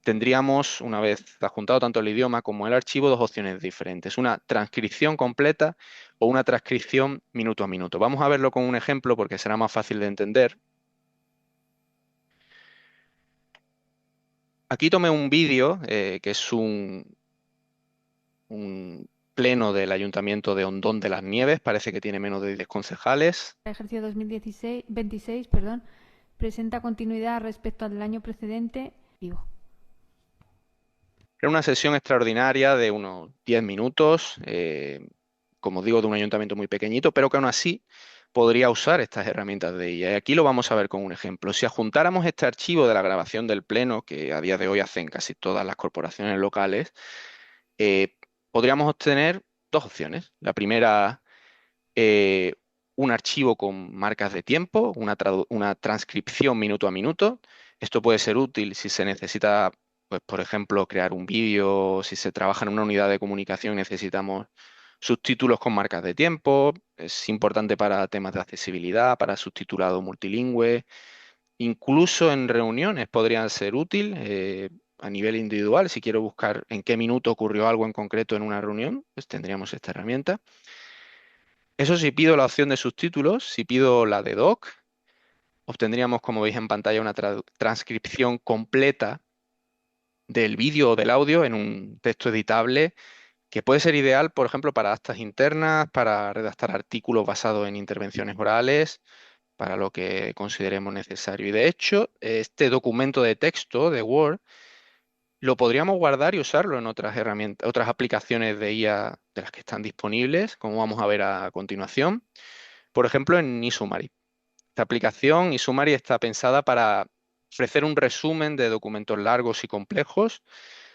tendríamos, una vez adjuntado tanto el idioma como el archivo, dos opciones diferentes, una transcripción completa o una transcripción minuto a minuto. Vamos a verlo con un ejemplo porque será más fácil de entender. Aquí tomé un vídeo que es un pleno del Ayuntamiento de Hondón de las Nieves, parece que tiene menos de 10 concejales.
El ejercicio 2026, perdón, presenta continuidad respecto al del año precedente. Digo.
Era una sesión extraordinaria de unos 10 minutos, como digo, de un ayuntamiento muy pequeñito, pero que aún así podría usar estas herramientas de IA. Y aquí lo vamos a ver con un ejemplo. Si adjuntáramos este archivo de la grabación del pleno, que a día de hoy hacen casi todas las corporaciones locales, podríamos obtener dos opciones. La primera, un archivo con marcas de tiempo, una transcripción minuto a minuto. Esto puede ser útil si se necesita, pues, por ejemplo, crear un vídeo, si se trabaja en una unidad de comunicación y necesitamos subtítulos con marcas de tiempo. Es importante para temas de accesibilidad, para subtitulado multilingüe. Incluso en reuniones podrían ser útil. A nivel individual, si quiero buscar en qué minuto ocurrió algo en concreto en una reunión, pues tendríamos esta herramienta. Eso si pido la opción de subtítulos, si pido la de doc, obtendríamos, como veis en pantalla, una transcripción completa del vídeo o del audio en un texto editable que puede ser ideal, por ejemplo, para actas internas, para redactar artículos basados en intervenciones orales, para lo que consideremos necesario. Y de hecho, este documento de texto de Word lo podríamos guardar y usarlo en otras herramientas, otras aplicaciones de IA de las que están disponibles, como vamos a ver a continuación. Por ejemplo, en eSummary. Esta aplicación eSummary está pensada para ofrecer un resumen de documentos largos y complejos.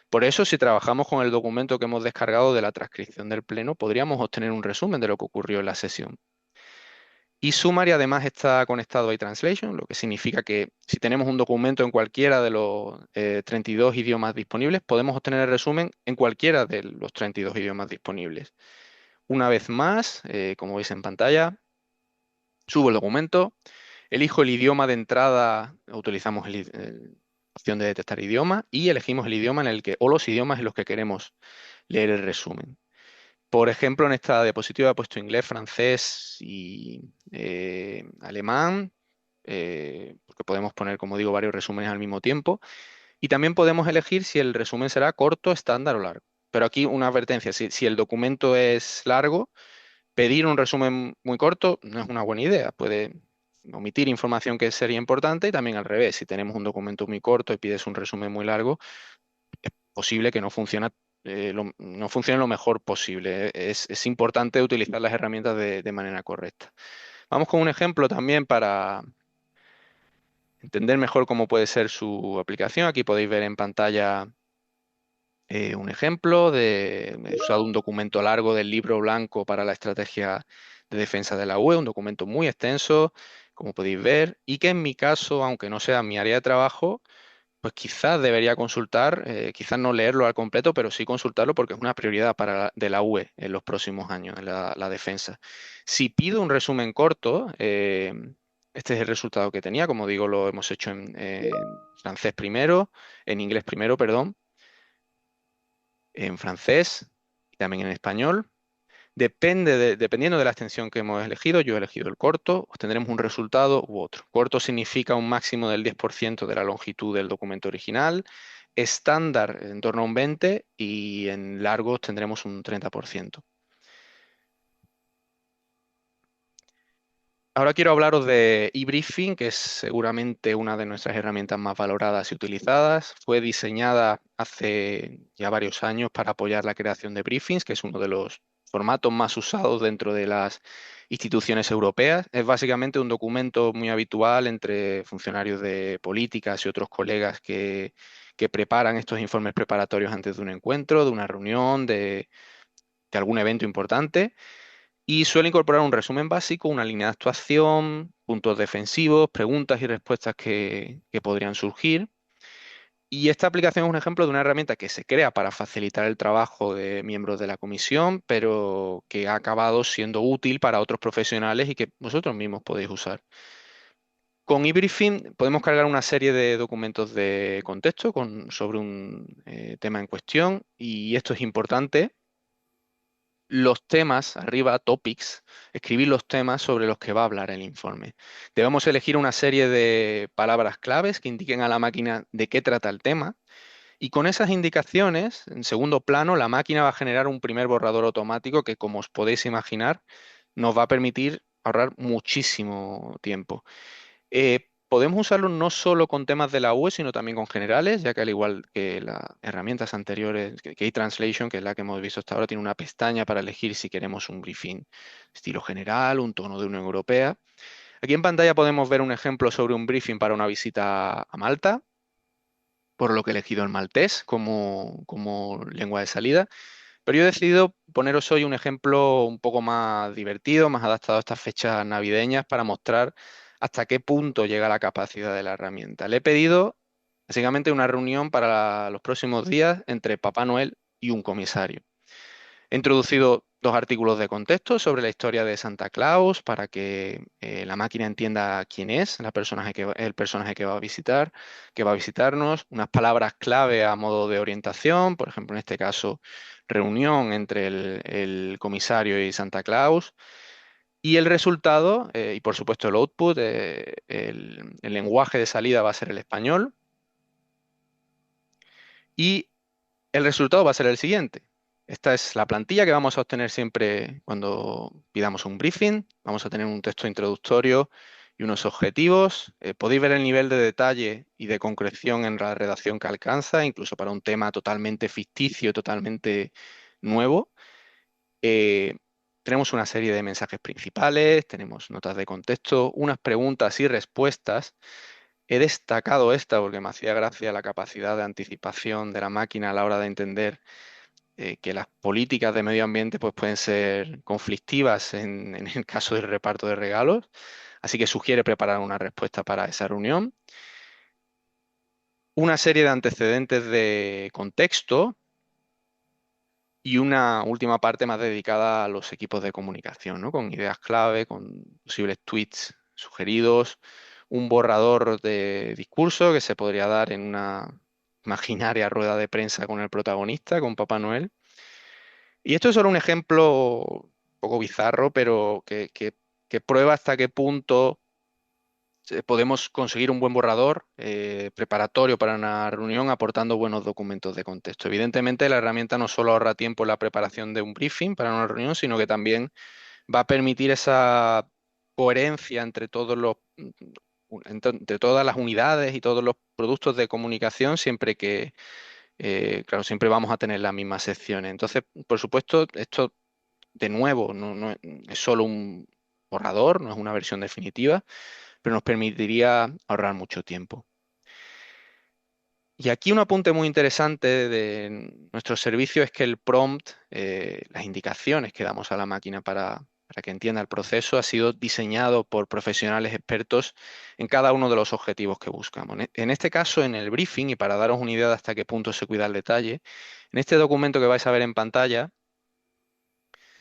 Por eso, si trabajamos con el documento que hemos descargado de la transcripción del pleno, podríamos obtener un resumen de lo que ocurrió en la sesión. Y Summary además está conectado a iTranslation, lo que significa que si tenemos un documento en cualquiera de los 32 idiomas disponibles, podemos obtener el resumen en cualquiera de los 32 idiomas disponibles. Una vez más, como veis en pantalla, subo el documento, elijo el idioma de entrada, utilizamos la opción de detectar idioma y elegimos el idioma en el que, o los idiomas en los que queremos leer el resumen. Por ejemplo, en esta diapositiva he puesto inglés, francés y alemán, porque podemos poner, como digo, varios resúmenes al mismo tiempo. Y también podemos elegir si el resumen será corto, estándar o largo. Pero aquí una advertencia, si el documento es largo, pedir un resumen muy corto no es una buena idea. Puede omitir información que sería importante y también al revés. Si tenemos un documento muy corto y pides un resumen muy largo, es posible que no funcione no funcione lo mejor posible. Es importante utilizar las herramientas de manera correcta. Vamos con un ejemplo también para entender mejor cómo puede ser su aplicación. Aquí podéis ver en pantalla un ejemplo he usado un documento largo del libro blanco para la estrategia de defensa de la UE, un documento muy extenso, como podéis ver, y que en mi caso, aunque no sea mi área de trabajo, pues quizás debería consultar, quizás no leerlo al completo, pero sí consultarlo porque es una prioridad de la UE en los próximos años, en la defensa. Si pido un resumen corto, este es el resultado que tenía, como digo, lo hemos hecho en francés primero, en inglés primero, perdón, en francés y también en español. Dependiendo de la extensión que hemos elegido, yo he elegido el corto, obtendremos un resultado u otro. Corto significa un máximo del 10% de la longitud del documento original, estándar en torno a un 20% y en largos tendremos un 30%. Ahora quiero hablaros de eBriefing, que es seguramente una de nuestras herramientas más valoradas y utilizadas. Fue diseñada hace ya varios años para apoyar la creación de briefings, que es uno de los formatos más usados dentro de las instituciones europeas. Es básicamente un documento muy habitual entre funcionarios de políticas y otros colegas que preparan estos informes preparatorios antes de un encuentro, de una reunión, de algún evento importante. Y suele incorporar un resumen básico, una línea de actuación, puntos defensivos, preguntas y respuestas que podrían surgir. Y esta aplicación es un ejemplo de una herramienta que se crea para facilitar el trabajo de miembros de la comisión, pero que ha acabado siendo útil para otros profesionales y que vosotros mismos podéis usar. Con eBriefing podemos cargar una serie de documentos de contexto sobre un tema en cuestión, y esto es importante. Los temas, arriba, topics, escribir los temas sobre los que va a hablar el informe. Debemos elegir una serie de palabras claves que indiquen a la máquina de qué trata el tema, y con esas indicaciones, en segundo plano, la máquina va a generar un primer borrador automático que, como os podéis imaginar, nos va a permitir ahorrar muchísimo tiempo. Podemos usarlo no solo con temas de la UE, sino también con generales, ya que al igual que las herramientas anteriores, que eTranslation, que es la que hemos visto hasta ahora, tiene una pestaña para elegir si queremos un briefing estilo general, un tono de Unión Europea. Aquí en pantalla podemos ver un ejemplo sobre un briefing para una visita a Malta, por lo que he elegido el maltés como lengua de salida. Pero yo he decidido poneros hoy un ejemplo un poco más divertido, más adaptado a estas fechas navideñas, para mostrar hasta qué punto llega la capacidad de la herramienta. Le he pedido básicamente una reunión para los próximos días entre Papá Noel y un comisario. He introducido dos artículos de contexto sobre la historia de Santa Claus para que la máquina entienda quién es el personaje que va a visitar, que va a visitarnos, unas palabras clave a modo de orientación, por ejemplo, en este caso, reunión entre el comisario y Santa Claus, y el resultado, y por supuesto el output, el lenguaje de salida va a ser el español, y el resultado va a ser el siguiente. Esta es la plantilla que vamos a obtener siempre cuando pidamos un briefing. Vamos a tener un texto introductorio y unos objetivos. Podéis ver el nivel de detalle y de concreción en la redacción que alcanza, incluso para un tema totalmente ficticio, totalmente nuevo. Eh, Tenemos una serie de mensajes principales, tenemos notas de contexto, unas preguntas y respuestas. He destacado esta porque me hacía gracia la capacidad de anticipación de la máquina a la hora de entender que las políticas de medio ambiente pues, pueden ser conflictivas en el caso del reparto de regalos. Así que sugiere preparar una respuesta para esa reunión. Una serie de antecedentes de contexto y una última parte más dedicada a los equipos de comunicación, ¿no? Con ideas clave, con posibles tweets sugeridos, un borrador de discurso que se podría dar en una imaginaria rueda de prensa con el protagonista, con Papá Noel. Y esto es solo un ejemplo un poco bizarro, pero que prueba hasta qué punto podemos conseguir un buen borrador preparatorio para una reunión aportando buenos documentos de contexto. Evidentemente, la herramienta no solo ahorra tiempo en la preparación de un briefing para una reunión, sino que también va a permitir esa coherencia entre todas las unidades y todos los productos de comunicación, siempre que, claro, siempre vamos a tener las mismas secciones. Entonces, por supuesto, esto de nuevo no es solo un borrador, no es una versión definitiva, pero nos permitiría ahorrar mucho tiempo. Y aquí un apunte muy interesante de nuestro servicio es que el prompt, las indicaciones que damos a la máquina para que entienda el proceso, ha sido diseñado por profesionales expertos en cada uno de los objetivos que buscamos. En este caso, en el briefing, y para daros una idea de hasta qué punto se cuida el detalle, en este documento que vais a ver en pantalla,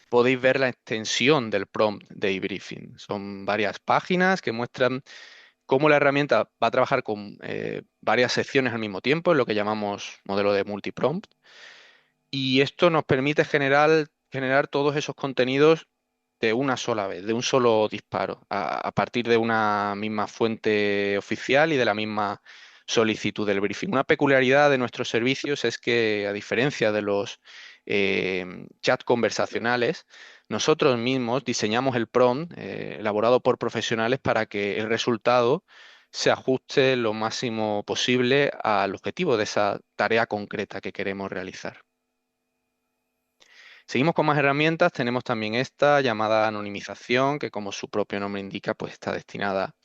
podéis ver la extensión del prompt de eBriefing. Son varias páginas que muestran cómo la herramienta va a trabajar con varias secciones al mismo tiempo, en lo que llamamos modelo de multiprompt. Y esto nos permite generar todos esos contenidos de una sola vez, de un solo disparo, a partir de una misma fuente oficial y de la misma solicitud del briefing. Una peculiaridad de nuestros servicios es que, a diferencia de los chats conversacionales, nosotros mismos diseñamos el prompt elaborado por profesionales para que el resultado se ajuste lo máximo posible al objetivo de esa tarea concreta que queremos realizar. Seguimos con más herramientas. Tenemos también esta llamada anonimización, que, como su propio nombre indica, pues está destinada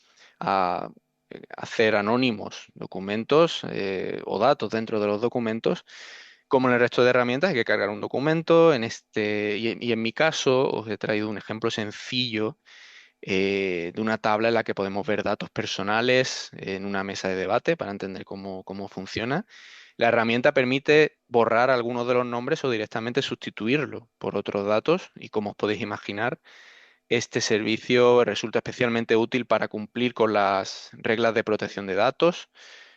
a hacer anónimos documentos o datos dentro de los documentos. Como en el resto de herramientas, hay que cargar un documento. Y en mi caso os he traído un ejemplo sencillo de una tabla en la que podemos ver datos personales en una mesa de debate para entender cómo funciona. La herramienta permite borrar algunos de los nombres o directamente sustituirlo por otros datos y, como os podéis imaginar, este servicio resulta especialmente útil para cumplir con las reglas de protección de datos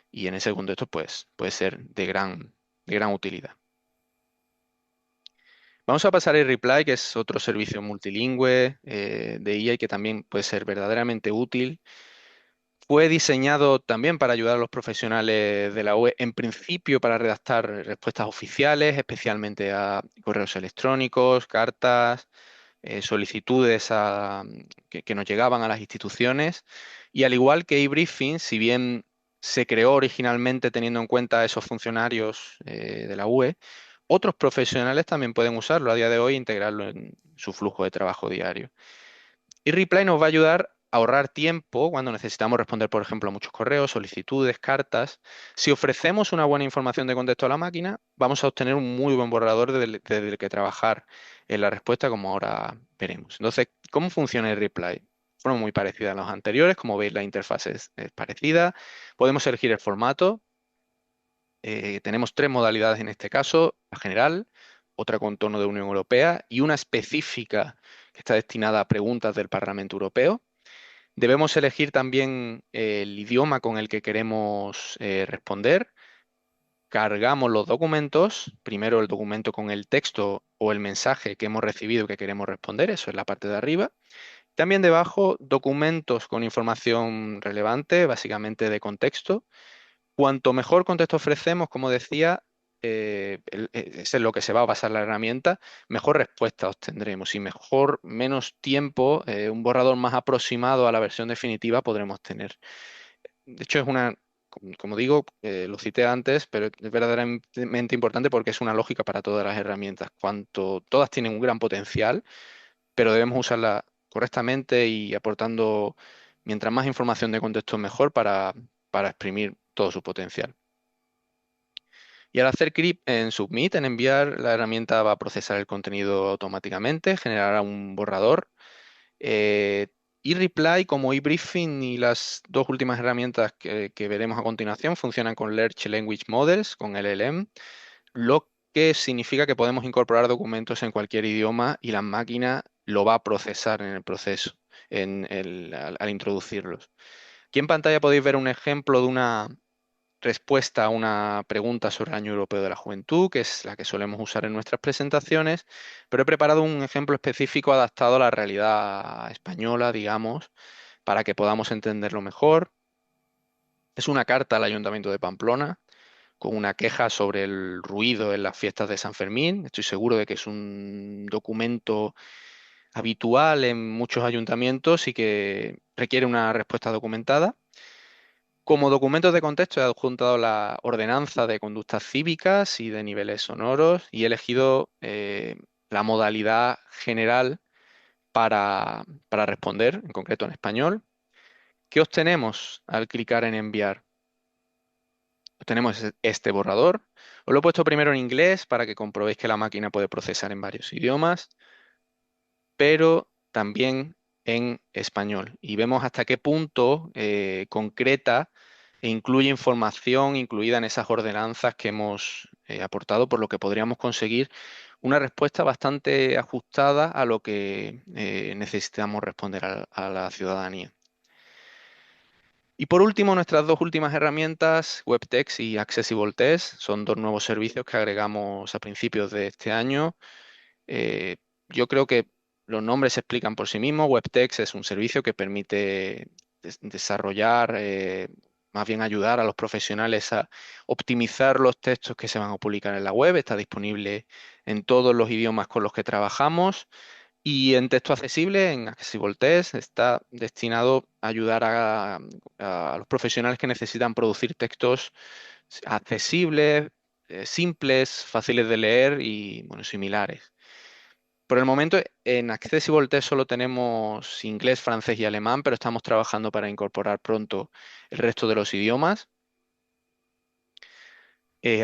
y en ese contexto pues, puede ser de gran utilidad. Vamos a pasar a Reply, que es otro servicio multilingüe de IA y que también puede ser verdaderamente útil. Fue diseñado también para ayudar a los profesionales de la UE, en principio para redactar respuestas oficiales, especialmente a correos electrónicos, cartas, solicitudes que nos llegaban a las instituciones. Y al igual que eBriefing, si bien se creó originalmente teniendo en cuenta a esos funcionarios de la UE, otros profesionales también pueden usarlo a día de hoy e integrarlo en su flujo de trabajo diario. Y Reply nos va a ayudar a ahorrar tiempo cuando necesitamos responder, por ejemplo, a muchos correos, solicitudes, cartas. Si ofrecemos una buena información de contexto a la máquina, vamos a obtener un muy buen borrador desde el que trabajar en la respuesta, como ahora veremos. Entonces, ¿cómo funciona el Reply? Fueron muy parecidas a los anteriores. Como veis, la interfaz es parecida. Podemos elegir el formato. Tenemos tres modalidades en este caso: la general, otra con tono de Unión Europea y una específica que está destinada a preguntas del Parlamento Europeo. Debemos elegir también el idioma con el que queremos responder. Cargamos los documentos, primero el documento con el texto o el mensaje que hemos recibido que queremos responder, eso es la parte de arriba. También debajo, documentos con información relevante, básicamente de contexto. Cuanto mejor contexto ofrecemos, como decía, es en lo que se va a basar la herramienta, mejor respuesta obtendremos y menos tiempo, un borrador más aproximado a la versión definitiva podremos tener. De hecho, como digo, lo cité antes, pero es verdaderamente importante porque es una lógica para todas las herramientas. Todas tienen un gran potencial, pero debemos usarla correctamente y aportando mientras más información de contexto mejor para exprimir todo su potencial. Y al hacer clic en Submit, en enviar, la herramienta va a procesar el contenido automáticamente, generará un borrador. eReply, como eBriefing y las dos últimas herramientas que veremos a continuación, funcionan con Large Language Models, con LLM, lo que significa que podemos incorporar documentos en cualquier idioma y la máquina lo va a procesar en el proceso, al introducirlos. Aquí en pantalla podéis ver un ejemplo de una respuesta a una pregunta sobre el Año Europeo de la Juventud, que es la que solemos usar en nuestras presentaciones, pero he preparado un ejemplo específico adaptado a la realidad española, digamos, para que podamos entenderlo mejor. Es una carta al Ayuntamiento de Pamplona con una queja sobre el ruido en las fiestas de San Fermín. Estoy seguro de que es un documento habitual en muchos ayuntamientos y que requiere una respuesta documentada. Como documentos de contexto he adjuntado la ordenanza de conductas cívicas y de niveles sonoros y he elegido la modalidad general para responder, en concreto en español. ¿Qué obtenemos al clicar en enviar? Obtenemos este borrador. Os lo he puesto primero en inglés para que comprobéis que la máquina puede procesar en varios idiomas, pero también en español. Y vemos hasta qué punto concreta e incluye información incluida en esas ordenanzas que hemos aportado, por lo que podríamos conseguir una respuesta bastante ajustada a lo que necesitamos responder a la ciudadanía. Y por último, nuestras dos últimas herramientas, WebText y Accessible Text, son dos nuevos servicios que agregamos a principios de este año. Yo creo que los nombres se explican por sí mismos. WebText es un servicio que permite desarrollar, más bien ayudar a los profesionales a optimizar los textos que se van a publicar en la web. Está disponible en todos los idiomas con los que trabajamos. Y en texto accesible, en Accessible Text, está destinado a ayudar a los profesionales que necesitan producir textos accesibles, simples, fáciles de leer y bueno, similares. Por el momento en Accessible Text solo tenemos inglés, francés y alemán, pero estamos trabajando para incorporar pronto el resto de los idiomas.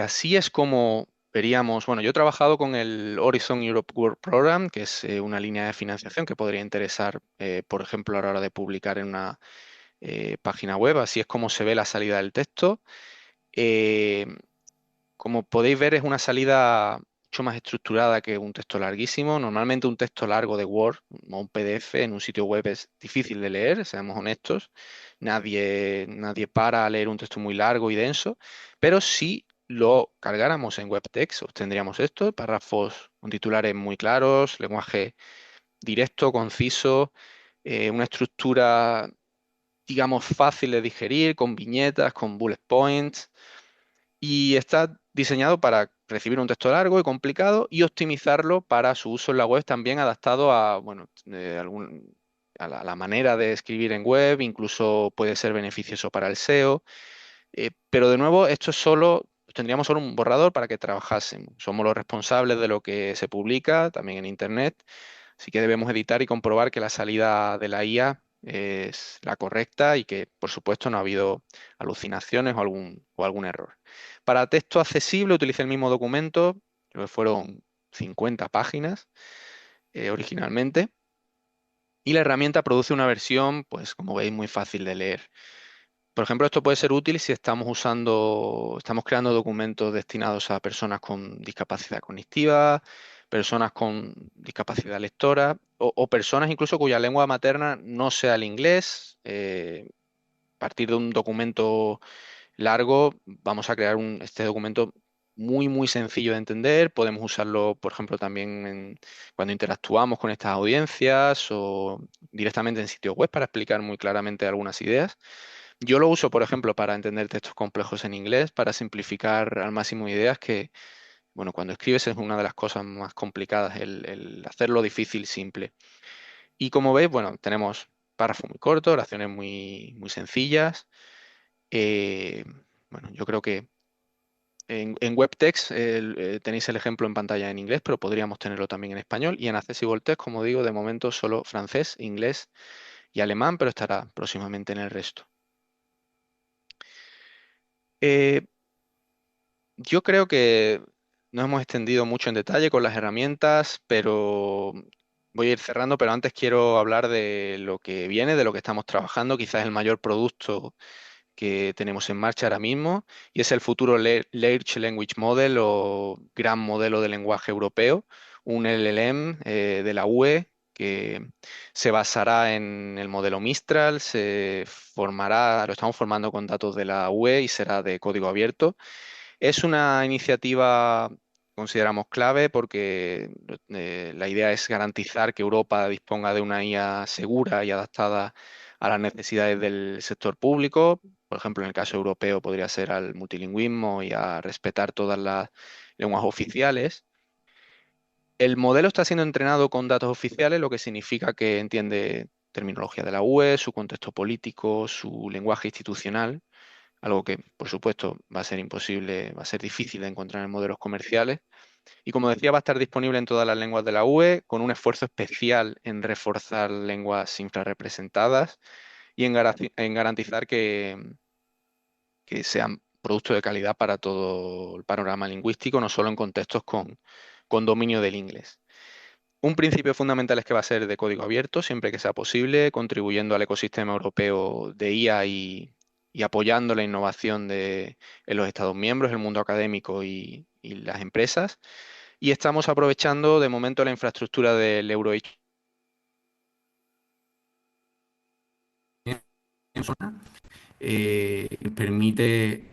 Así es como veríamos, bueno, yo he trabajado con el Horizon Europe Work Program, que es una línea de financiación que podría interesar, por ejemplo, a la hora de publicar en una página web. Así es como se ve la salida del texto. Eh, Como podéis ver, es una salida mucho más estructurada que un texto larguísimo. Normalmente un texto largo de Word o un PDF en un sitio web es difícil de leer, seamos honestos. Nadie para a leer un texto muy largo y denso, pero si lo cargáramos en WebText, obtendríamos esto, párrafos con titulares muy claros, lenguaje directo, conciso, una estructura, digamos, fácil de digerir, con viñetas, con bullet points, y está diseñado para recibir un texto largo y complicado y optimizarlo para su uso en la web, también adaptado a, bueno, a la manera de escribir en web, incluso puede ser beneficioso para el SEO. Pero de nuevo, esto es solo, tendríamos solo un borrador para que trabajásemos. Somos los responsables de lo que se publica también en Internet, así que debemos editar y comprobar que la salida de la IA es la correcta y que, por supuesto, no ha habido alucinaciones o algún error. Para texto accesible, utilicé el mismo documento, creo que fueron 50 páginas originalmente, y la herramienta produce una versión, pues como veis, muy fácil de leer. Por ejemplo, esto puede ser útil si estamos creando documentos destinados a personas con discapacidad cognitiva, personas con discapacidad lectora o personas incluso cuya lengua materna no sea el inglés. A partir de un documento largo, vamos a crear este documento muy sencillo de entender. Podemos usarlo, por ejemplo, también cuando interactuamos con estas audiencias o directamente en sitios web para explicar muy claramente algunas ideas. Yo lo uso, por ejemplo, para entender textos complejos en inglés, para simplificar al máximo ideas que, bueno, cuando escribes es una de las cosas más complicadas, el hacerlo difícil simple. Y como veis, bueno, tenemos párrafos muy cortos, oraciones muy sencillas. Eh, bueno, yo creo que en WebText tenéis el ejemplo en pantalla en inglés, pero podríamos tenerlo también en español. Y en Accessible Text, como digo, de momento solo francés, inglés y alemán, pero estará próximamente en el resto. Eh, yo creo que nos hemos extendido mucho en detalle con las herramientas, pero voy a ir cerrando, pero antes quiero hablar de lo que viene, de lo que estamos trabajando, quizás el mayor producto que tenemos en marcha ahora mismo, y es el futuro Large Language Model o Gran Modelo de Lenguaje Europeo, un LLM de la UE que se basará en el modelo Mistral, se formará, lo estamos formando con datos de la UE y será de código abierto. Es una iniciativa, consideramos clave, porque la idea es garantizar que Europa disponga de una IA segura y adaptada a las necesidades del sector público. Por ejemplo, en el caso europeo podría ser al multilingüismo y a respetar todas las lenguas oficiales. El modelo está siendo entrenado con datos oficiales, lo que significa que entiende terminología de la UE, su contexto político, su lenguaje institucional, algo que, por supuesto, va a ser imposible, va a ser difícil de encontrar en modelos comerciales. Y como decía, va a estar disponible en todas las lenguas de la UE, con un esfuerzo especial en reforzar lenguas infrarrepresentadas y en garantizar que sean productos de calidad para todo el panorama lingüístico, no solo en contextos con dominio del inglés. Un principio fundamental es que va a ser de código abierto, siempre que sea posible, contribuyendo al ecosistema europeo de IA y apoyando la innovación en los Estados miembros, el mundo académico y las empresas. Y estamos aprovechando de momento la infraestructura del EuroH permite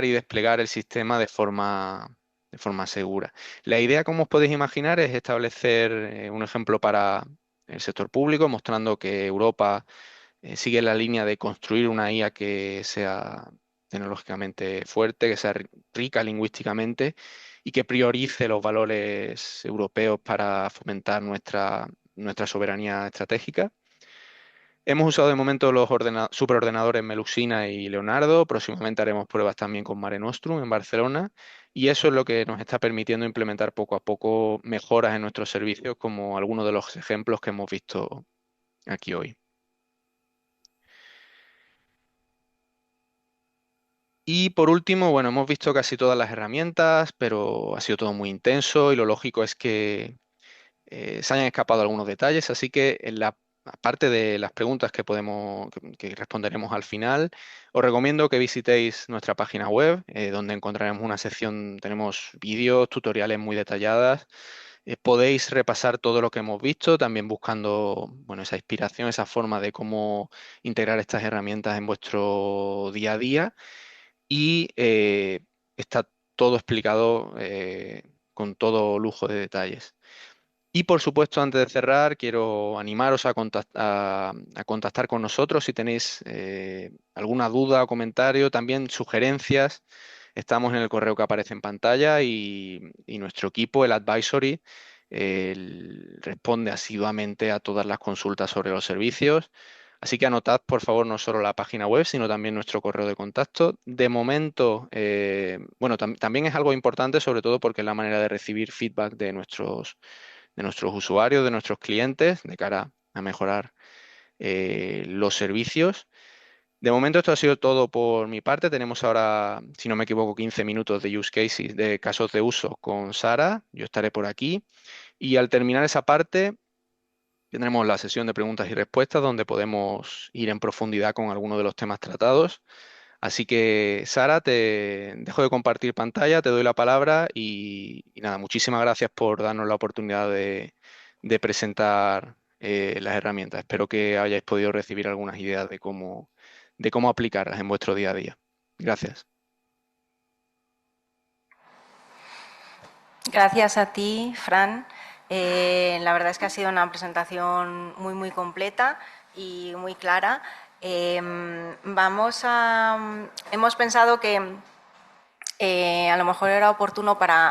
y desplegar el sistema de forma segura. La idea, como os podéis imaginar, es establecer un ejemplo para el sector público, mostrando que Europa sigue la línea de construir una IA que sea tecnológicamente fuerte, que sea rica lingüísticamente y que priorice los valores europeos para fomentar nuestra soberanía estratégica. Hemos usado de momento los superordenadores Meluxina y Leonardo. Próximamente haremos pruebas también con Mare Nostrum en Barcelona. Y eso es lo que nos está permitiendo implementar poco a poco mejoras en nuestros servicios, como algunos de los ejemplos que hemos visto aquí hoy. Y por último, bueno, hemos visto casi todas las herramientas, pero ha sido todo muy intenso y lo lógico es que se hayan escapado algunos detalles, así que aparte de las preguntas que responderemos al final, os recomiendo que visitéis nuestra página web, donde encontraremos una sección, tenemos vídeos, tutoriales muy detalladas. Podéis repasar todo lo que hemos visto, también buscando, bueno, esa inspiración, esa forma de cómo integrar estas herramientas en vuestro día a día y está todo explicado con todo lujo de detalles. Y por supuesto, antes de cerrar, quiero animaros a contactar con nosotros si tenéis alguna duda o comentario, también sugerencias. Estamos en el correo que aparece en pantalla y nuestro equipo, el advisory, responde asiduamente a todas las consultas sobre los servicios. Así que anotad, por favor, no solo la página web, sino también nuestro correo de contacto. De momento, bueno, también es algo importante, sobre todo porque es la manera de recibir feedback de nuestros usuarios, de nuestros clientes, de cara a mejorar los servicios. De momento esto ha sido todo por mi parte. Tenemos ahora, si no me equivoco, 15 minutos de use cases, de casos de uso con Sara. Yo estaré por aquí. Y al terminar esa parte, tendremos la sesión de preguntas y respuestas donde podemos ir en profundidad con algunos de los temas tratados. Así que, Sara, te dejo de compartir pantalla, te doy la palabra y nada, muchísimas gracias por darnos la oportunidad de presentar las herramientas. Espero que hayáis podido recibir algunas ideas de cómo aplicarlas en vuestro día a día. Gracias.
Gracias a ti, Fran. La verdad es que ha sido una presentación muy, muy completa y muy clara. Hemos pensado que a lo mejor era oportuno para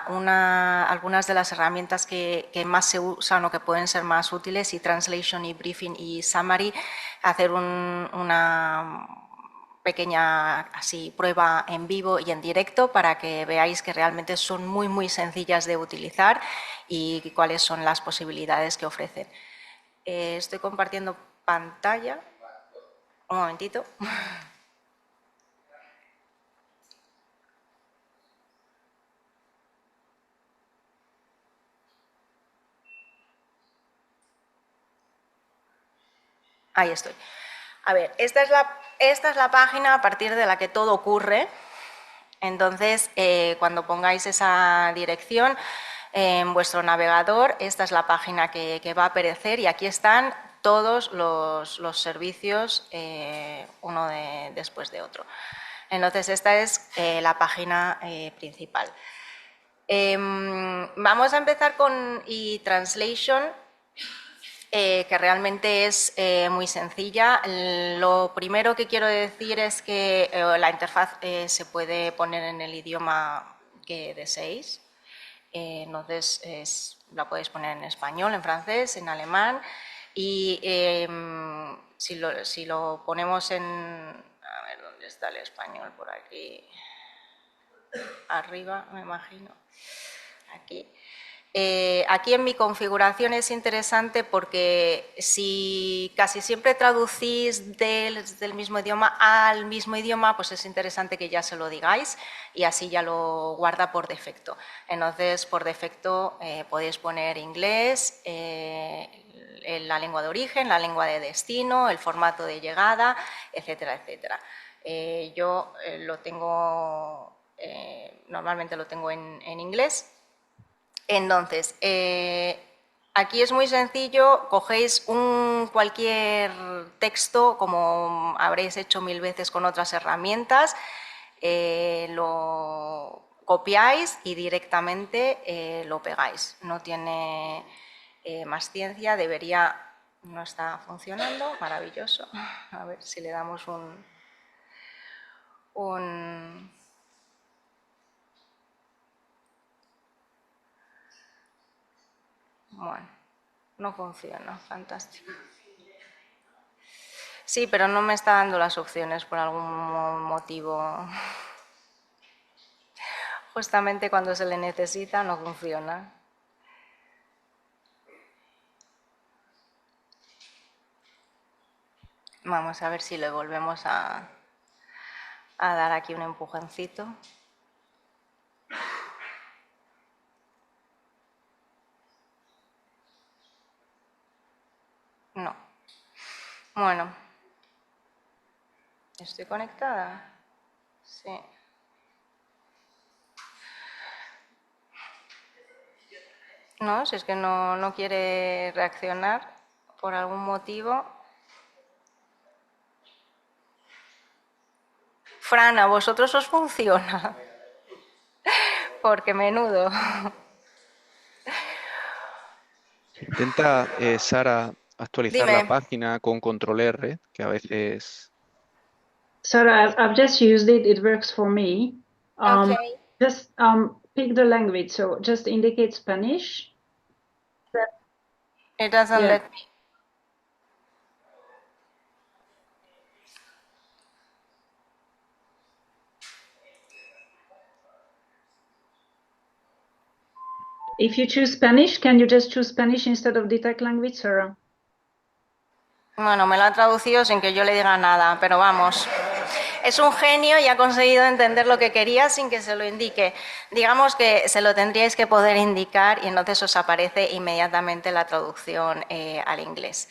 algunas de las herramientas que más se usan o que pueden ser más útiles, y Translation, y Briefing, y Summary, hacer una pequeña así prueba en vivo y en directo para que veáis que realmente son muy, muy sencillas de utilizar y cuáles son las posibilidades que ofrecen. Estoy compartiendo pantalla. Un momentito. Ahí estoy. A ver, esta es la página a partir de la que todo ocurre. Entonces, cuando pongáis esa dirección en vuestro navegador, esta es la página que va a aparecer y aquí están todos los servicios, uno después de otro. Entonces, esta es la página principal. Vamos a empezar con eTranslation, que realmente es muy sencilla. Lo primero que quiero decir es que la interfaz se puede poner en el idioma que deseéis. Entonces la podéis poner en español, en francés, en alemán, y si lo ponemos en... A ver, ¿dónde está el español? Por aquí arriba, me imagino. Aquí. Aquí en mi configuración es interesante porque si casi siempre traducís del mismo idioma al mismo idioma, pues es interesante que ya se lo digáis y así ya lo guarda por defecto. Entonces, por defecto podéis poner inglés, la lengua de origen, la lengua de destino, el formato de llegada, etcétera, etcétera. Yo lo tengo, normalmente lo tengo en inglés. Entonces, aquí es muy sencillo, cogéis cualquier texto, como habréis hecho 1000 veces con otras herramientas, lo copiáis y directamente lo pegáis. No tiene más ciencia, no está funcionando, maravilloso. A ver si le damos Bueno, no funciona, fantástico. Sí, pero no me está dando las opciones por algún motivo. Justamente cuando se le necesita no funciona. Vamos a ver si le volvemos a a dar aquí un empujoncito. No. Bueno. ¿Estoy conectada? Sí. No, si es que no quiere reaccionar por algún motivo. Fran, ¿a vosotros os funciona? Porque menudo.
Intenta, Sara, actualizar la
Dime.
página con control R, que a veces...
Sarah, I've just used it. It works for me.
Okay.
Just pick the language. So just indicate Spanish.
It doesn't
Yeah.
let me.
If you choose Spanish, can you just choose Spanish instead of detect language, Sarah?
Bueno, me lo ha traducido sin que yo le diga nada, pero vamos. Es un genio y ha conseguido entender lo que quería sin que se lo indique. Digamos que se lo tendríais que poder indicar y entonces os aparece inmediatamente la traducción al inglés.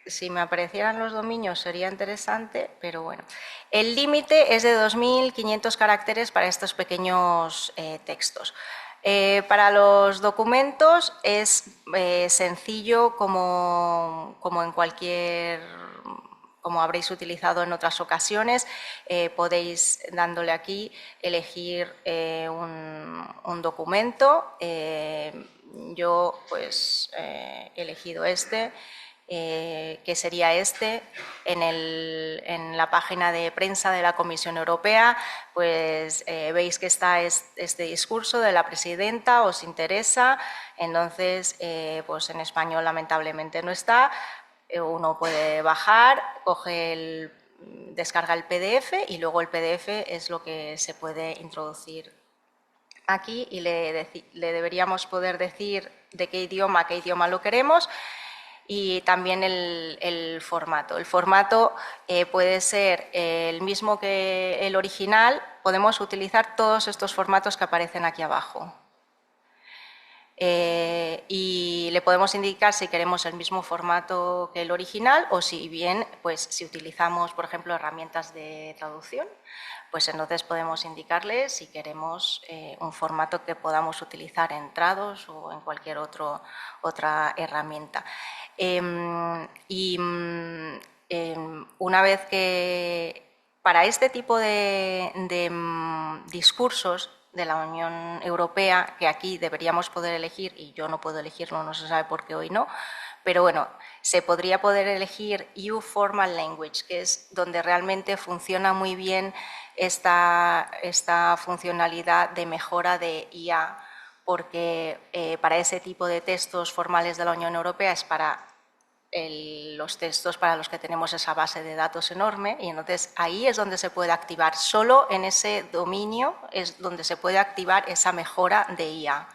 Si me aparecieran los dominios sería interesante, pero bueno. El límite es de 2.500 caracteres para estos pequeños textos. Para los documentos es sencillo como en cualquier, como habréis utilizado en otras ocasiones, podéis, dándole aquí, elegir un documento. Yo pues he elegido este. Que sería este, en la página de prensa de la Comisión Europea, pues veis que está este discurso de la presidenta, os interesa, entonces pues en español lamentablemente no está, uno puede bajar, descarga el PDF y luego el PDF es lo que se puede introducir aquí y le deberíamos poder decir de qué idioma lo queremos. Y también el formato. El formato puede ser el mismo que el original, podemos utilizar todos estos formatos que aparecen aquí abajo. Y le podemos indicar si queremos el mismo formato que el original o si bien, pues si utilizamos, por ejemplo, herramientas de traducción, pues entonces podemos indicarle si queremos un formato que podamos utilizar en Trados o en cualquier otra herramienta. Una vez que para este tipo de discursos de la Unión Europea, que aquí deberíamos poder elegir, y yo no puedo elegirlo, no se sabe por qué hoy no, pero bueno, se podría poder elegir EU Formal Language, que es donde realmente funciona muy bien esta funcionalidad de mejora de IA, porque para ese tipo de textos formales de la Unión Europea es para los textos para los que tenemos esa base de datos enorme y entonces ahí es donde se puede activar, solo en ese dominio es donde se puede activar esa mejora de IA.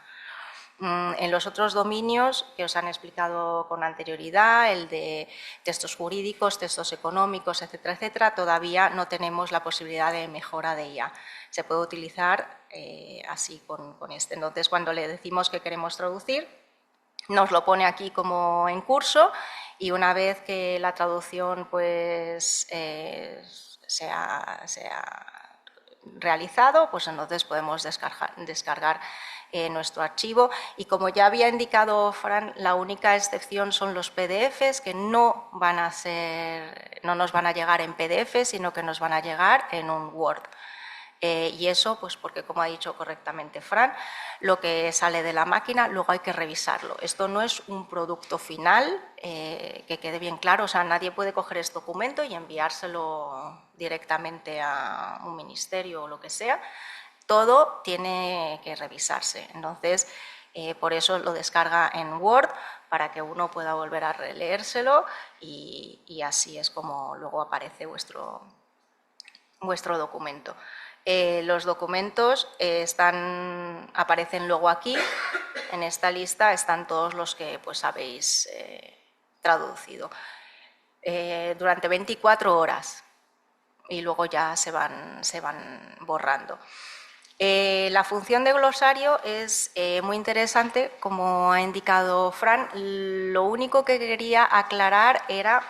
En los otros dominios que os han explicado con anterioridad, el de textos jurídicos, textos económicos, etcétera, etcétera, todavía no tenemos la posibilidad de mejora de IA. Se puede utilizar así con este. Entonces, cuando le decimos que queremos traducir, nos lo pone aquí como en curso y una vez que la traducción pues, se ha realizado, pues entonces podemos descargar nuestro archivo y como ya había indicado Fran, la única excepción son los PDFs que no nos van a llegar en PDF, sino que nos van a llegar en un Word. Y eso, pues porque como ha dicho correctamente Fran, lo que sale de la máquina luego hay que revisarlo. Esto no es un producto final, que quede bien claro, o sea, nadie puede coger este documento y enviárselo directamente a un ministerio o lo que sea. Todo tiene que revisarse. Entonces, por eso lo descarga en Word para que uno pueda volver a releérselo y así es como luego aparece vuestro documento. Los documentos aparecen luego aquí, en esta lista están todos los que pues, habéis traducido. Durante 24 horas y luego ya se van borrando. La función de glosario es muy interesante, como ha indicado Fran. Lo único que quería aclarar era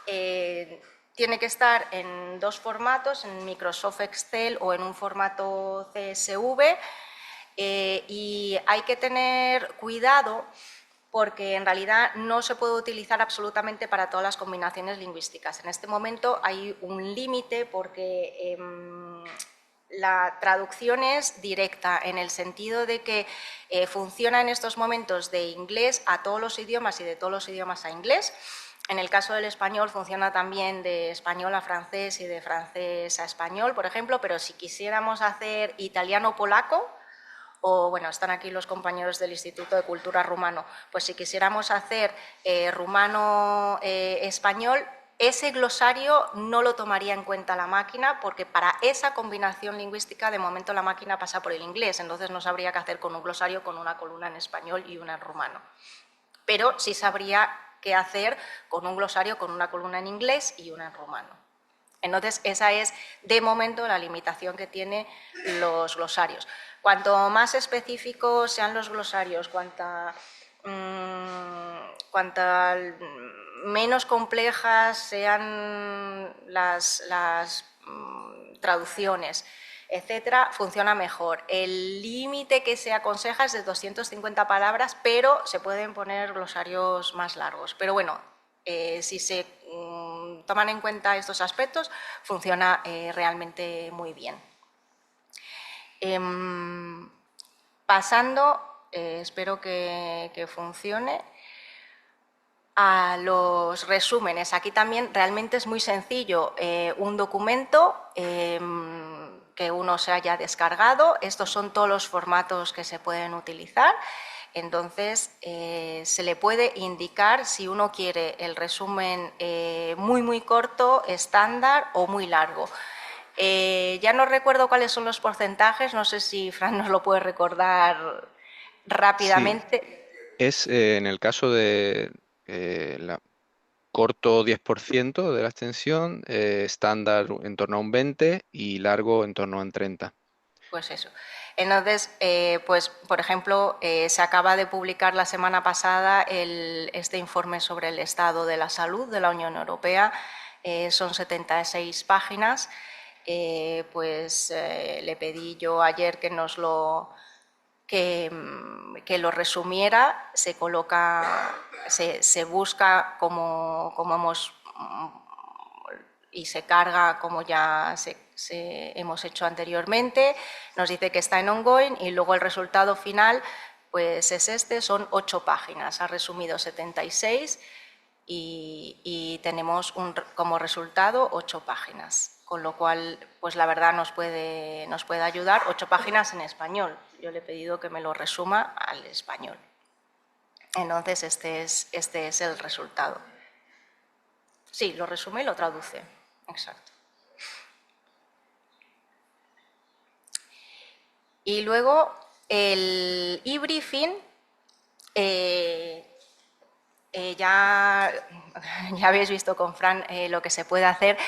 tiene que estar en dos formatos, en Microsoft Excel o en un formato CSV, y hay que tener cuidado porque en realidad no se puede utilizar absolutamente para todas las combinaciones lingüísticas. En este momento hay un límite porque la traducción es directa en el sentido de que funciona en estos momentos de inglés a todos los idiomas y de todos los idiomas a inglés. En el caso del español funciona también de español a francés y de francés a español, por ejemplo, pero si quisiéramos hacer italiano-polaco, o bueno, están aquí los compañeros del Instituto de Cultura Rumano, pues si quisiéramos hacer rumano-español, ese glosario no lo tomaría en cuenta la máquina porque para esa combinación lingüística de momento la máquina pasa por el inglés, entonces no sabría qué hacer con un glosario con una columna en español y una en rumano. Pero sí sabría qué hacer con un glosario con una columna en inglés y una en rumano. Entonces, esa es, de momento, la limitación que tienen los glosarios. Cuanto más específicos sean los glosarios, cuanta menos complejas sean las traducciones, etcétera, funciona mejor. El límite que se aconseja es de 250 palabras, pero se pueden poner glosarios más largos. Pero bueno, si se toman en cuenta estos aspectos, funciona realmente muy bien. Pasando, espero que funcione, a los resúmenes. Aquí también realmente es muy sencillo. Un documento que uno se haya descargado, estos son todos los formatos que se pueden utilizar. Entonces, se le puede indicar si uno quiere el resumen muy corto, estándar o muy largo. Ya no recuerdo cuáles son los porcentajes, no sé si Fran nos lo puede recordar rápidamente.
Sí, es en el caso de corto 10% de la extensión, estándar en torno a un 20% y largo en torno a un 30%.
Pues eso. Entonces, pues, por ejemplo, se acaba de publicar la semana pasada este informe sobre el estado de la salud de la Unión Europea. Son 76 páginas. Pues le pedí yo ayer que nos lo resumiera. Se coloca, se busca como hemos y se carga como ya hemos hecho anteriormente, nos dice que está en ongoing y luego el resultado final pues es son 8 páginas, ha resumido 76 y tenemos como resultado 8 páginas, con lo cual pues la verdad nos puede ayudar, 8 páginas en español, yo le he pedido que me lo resuma al español. Entonces este es el resultado. Sí, lo resume y lo traduce. Exacto. Y luego el e-briefing, ya habéis visto con Fran lo que se puede hacer.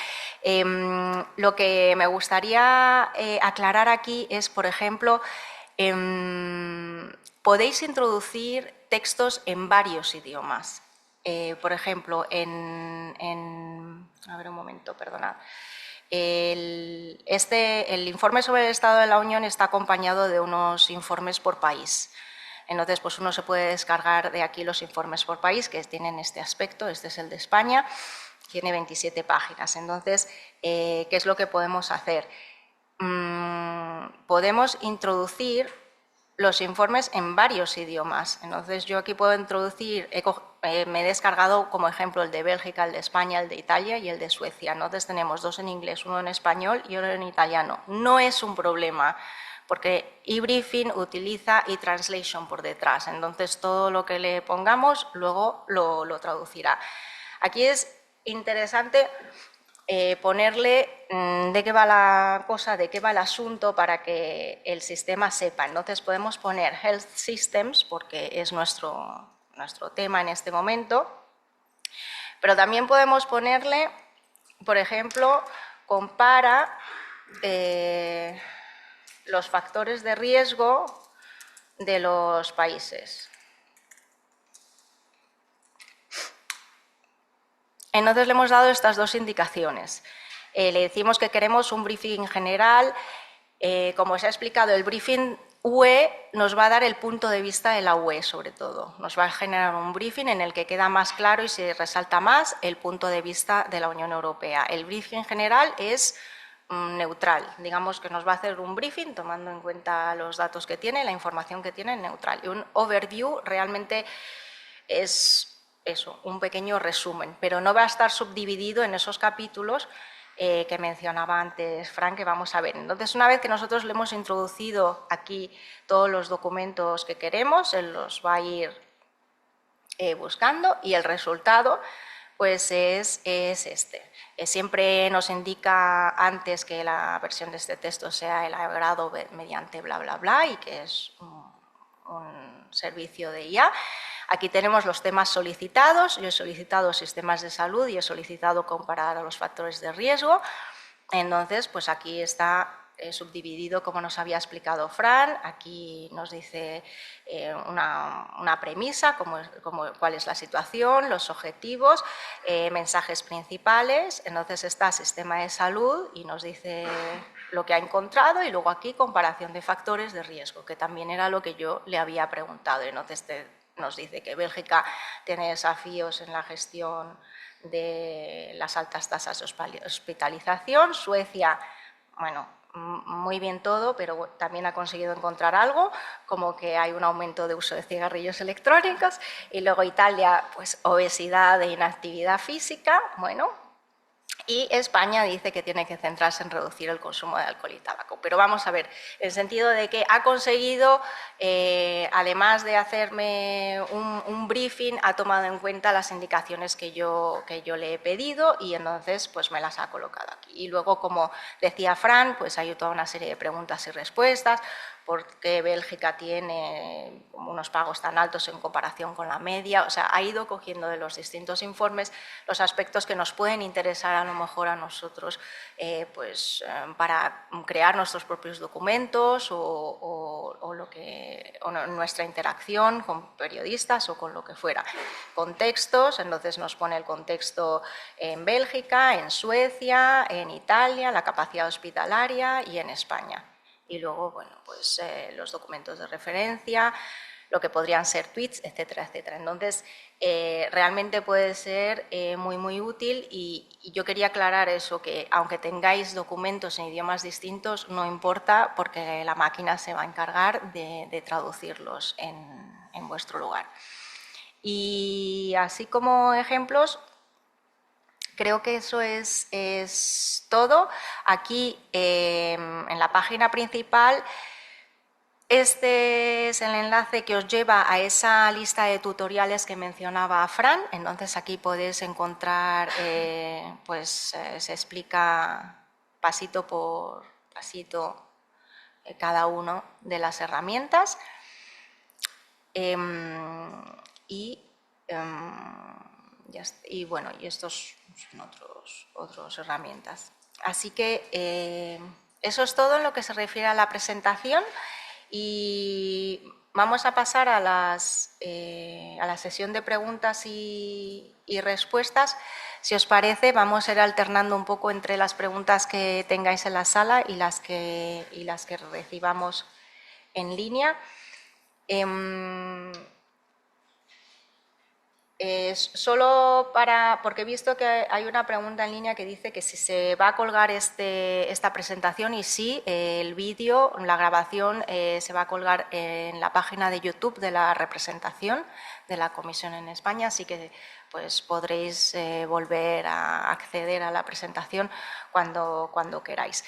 Lo que me gustaría aclarar aquí es, por ejemplo, podéis introducir textos en varios idiomas. Por ejemplo, a ver un momento, perdonad. El informe sobre el Estado de la Unión está acompañado de unos informes por país. Entonces, pues uno se puede descargar de aquí los informes por país que tienen este aspecto. Este es el de España, tiene 27 páginas. Entonces, ¿qué es lo que podemos hacer? Podemos introducir los informes en varios idiomas. Entonces, yo aquí puedo introducir, me he descargado como ejemplo el de Bélgica, el de España, el de Italia y el de Suecia. Entonces, tenemos 2 en inglés, 1 en español y 1 en italiano. No es un problema, porque eBriefing utiliza eTranslation por detrás. Entonces, todo lo que le pongamos, luego lo traducirá. Aquí es interesante ponerle de qué va la cosa, de qué va el asunto para que el sistema sepa. Entonces podemos poner Health Systems porque es nuestro tema en este momento, pero también podemos ponerle, por ejemplo, compara los factores de riesgo de los países. Entonces le hemos dado estas dos indicaciones. Le decimos que queremos un briefing general. Como os he explicado, el briefing UE nos va a dar el punto de vista de la UE, sobre todo. Nos va a generar un briefing en el que queda más claro y se resalta más el punto de vista de la Unión Europea. El briefing general es neutral. Digamos que nos va a hacer un briefing tomando en cuenta los datos que tiene, la información que tiene, neutral. Y un overview realmente es eso, un pequeño resumen, pero no va a estar subdividido en esos capítulos que mencionaba antes Fran, que vamos a ver. Entonces, una vez que nosotros le hemos introducido aquí todos los documentos que queremos, él los va a ir buscando y el resultado pues es este. Siempre nos indica antes que la versión de este texto sea elaborado mediante bla, bla, bla y que es un servicio de IA. Aquí tenemos los temas solicitados. Yo he solicitado sistemas de salud y he solicitado comparar a los factores de riesgo. Entonces, pues aquí está subdividido como nos había explicado Fran. Aquí nos dice una premisa, cuál es la situación, los objetivos, mensajes principales. Entonces está sistema de salud y nos dice lo que ha encontrado y luego aquí comparación de factores de riesgo, que también era lo que yo le había preguntado. Entonces nos dice que Bélgica tiene desafíos en la gestión de las altas tasas de hospitalización. Suecia, bueno, muy bien todo, pero también ha conseguido encontrar algo, como que hay un aumento de uso de cigarrillos electrónicos. Y luego Italia, pues obesidad e inactividad física, bueno. Y España dice que tiene que centrarse en reducir el consumo de alcohol y tabaco. Pero vamos a ver, en el sentido de que ha conseguido, además de hacerme un briefing, ha tomado en cuenta las indicaciones que yo le he pedido y entonces pues me las ha colocado aquí. Y luego, como decía Fran, pues hay toda una serie de preguntas y respuestas. ¿Por qué Bélgica tiene unos pagos tan altos en comparación con la media? O sea, ha ido cogiendo de los distintos informes los aspectos que nos pueden interesar a lo mejor a nosotros para crear nuestros propios documentos o nuestra interacción con periodistas o con lo que fuera. Contextos, entonces nos pone el contexto en Bélgica, en Suecia, en Italia, la capacidad hospitalaria y en España. Y luego, bueno, pues los documentos de referencia, lo que podrían ser tweets, etcétera, etcétera. Entonces, realmente puede ser muy, muy útil y yo quería aclarar eso, que aunque tengáis documentos en idiomas distintos, no importa porque la máquina se va a encargar de traducirlos en vuestro lugar. Y así como ejemplos, creo que eso es todo. Aquí, en la página principal, este es el enlace que os lleva a esa lista de tutoriales que mencionaba Fran. Entonces, aquí podéis encontrar, se explica pasito por pasito cada una de las herramientas. Y bueno, y estos son otras herramientas. Así que eso es todo en lo que se refiere a la presentación y vamos a pasar a la sesión de preguntas y respuestas. Si os parece, vamos a ir alternando un poco entre las preguntas que tengáis en la sala y las que recibamos en línea. Solo porque he visto que hay una pregunta en línea que dice que si se va a colgar esta presentación y sí, el vídeo, la grabación se va a colgar en la página de YouTube de la representación de la Comisión en España, así que pues podréis volver a acceder a la presentación cuando queráis.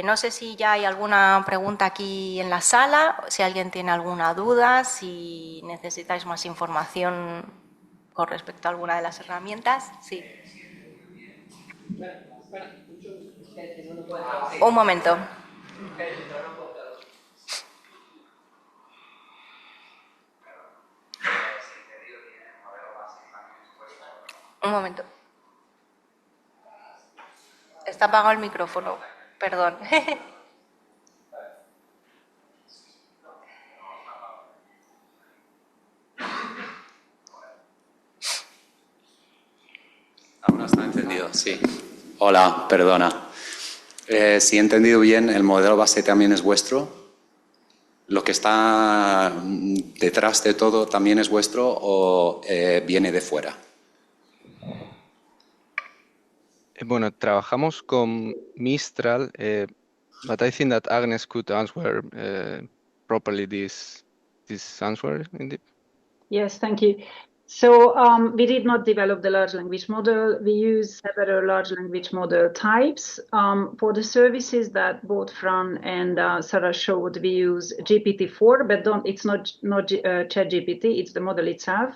No sé si ya hay alguna pregunta aquí en la sala, si alguien tiene alguna duda, si necesitáis más información con respecto a alguna de las herramientas. Sí. Un momento. Un momento. Está apagado el micrófono, perdón.
Ahora está entendido, sí. Hola, perdona. Si he entendido bien, ¿el modelo base también es vuestro? ¿Lo que está detrás de todo también es vuestro o viene de fuera?
Bueno, trabajamos con Mistral, but I think that Agnes could answer properly this answer. Indeed.
Yes, thank you. So we did not develop the large language model. We use several large language model types. For the services that both Fran and Sarah showed, we use GPT-4, but it's not ChatGPT, it's the model itself.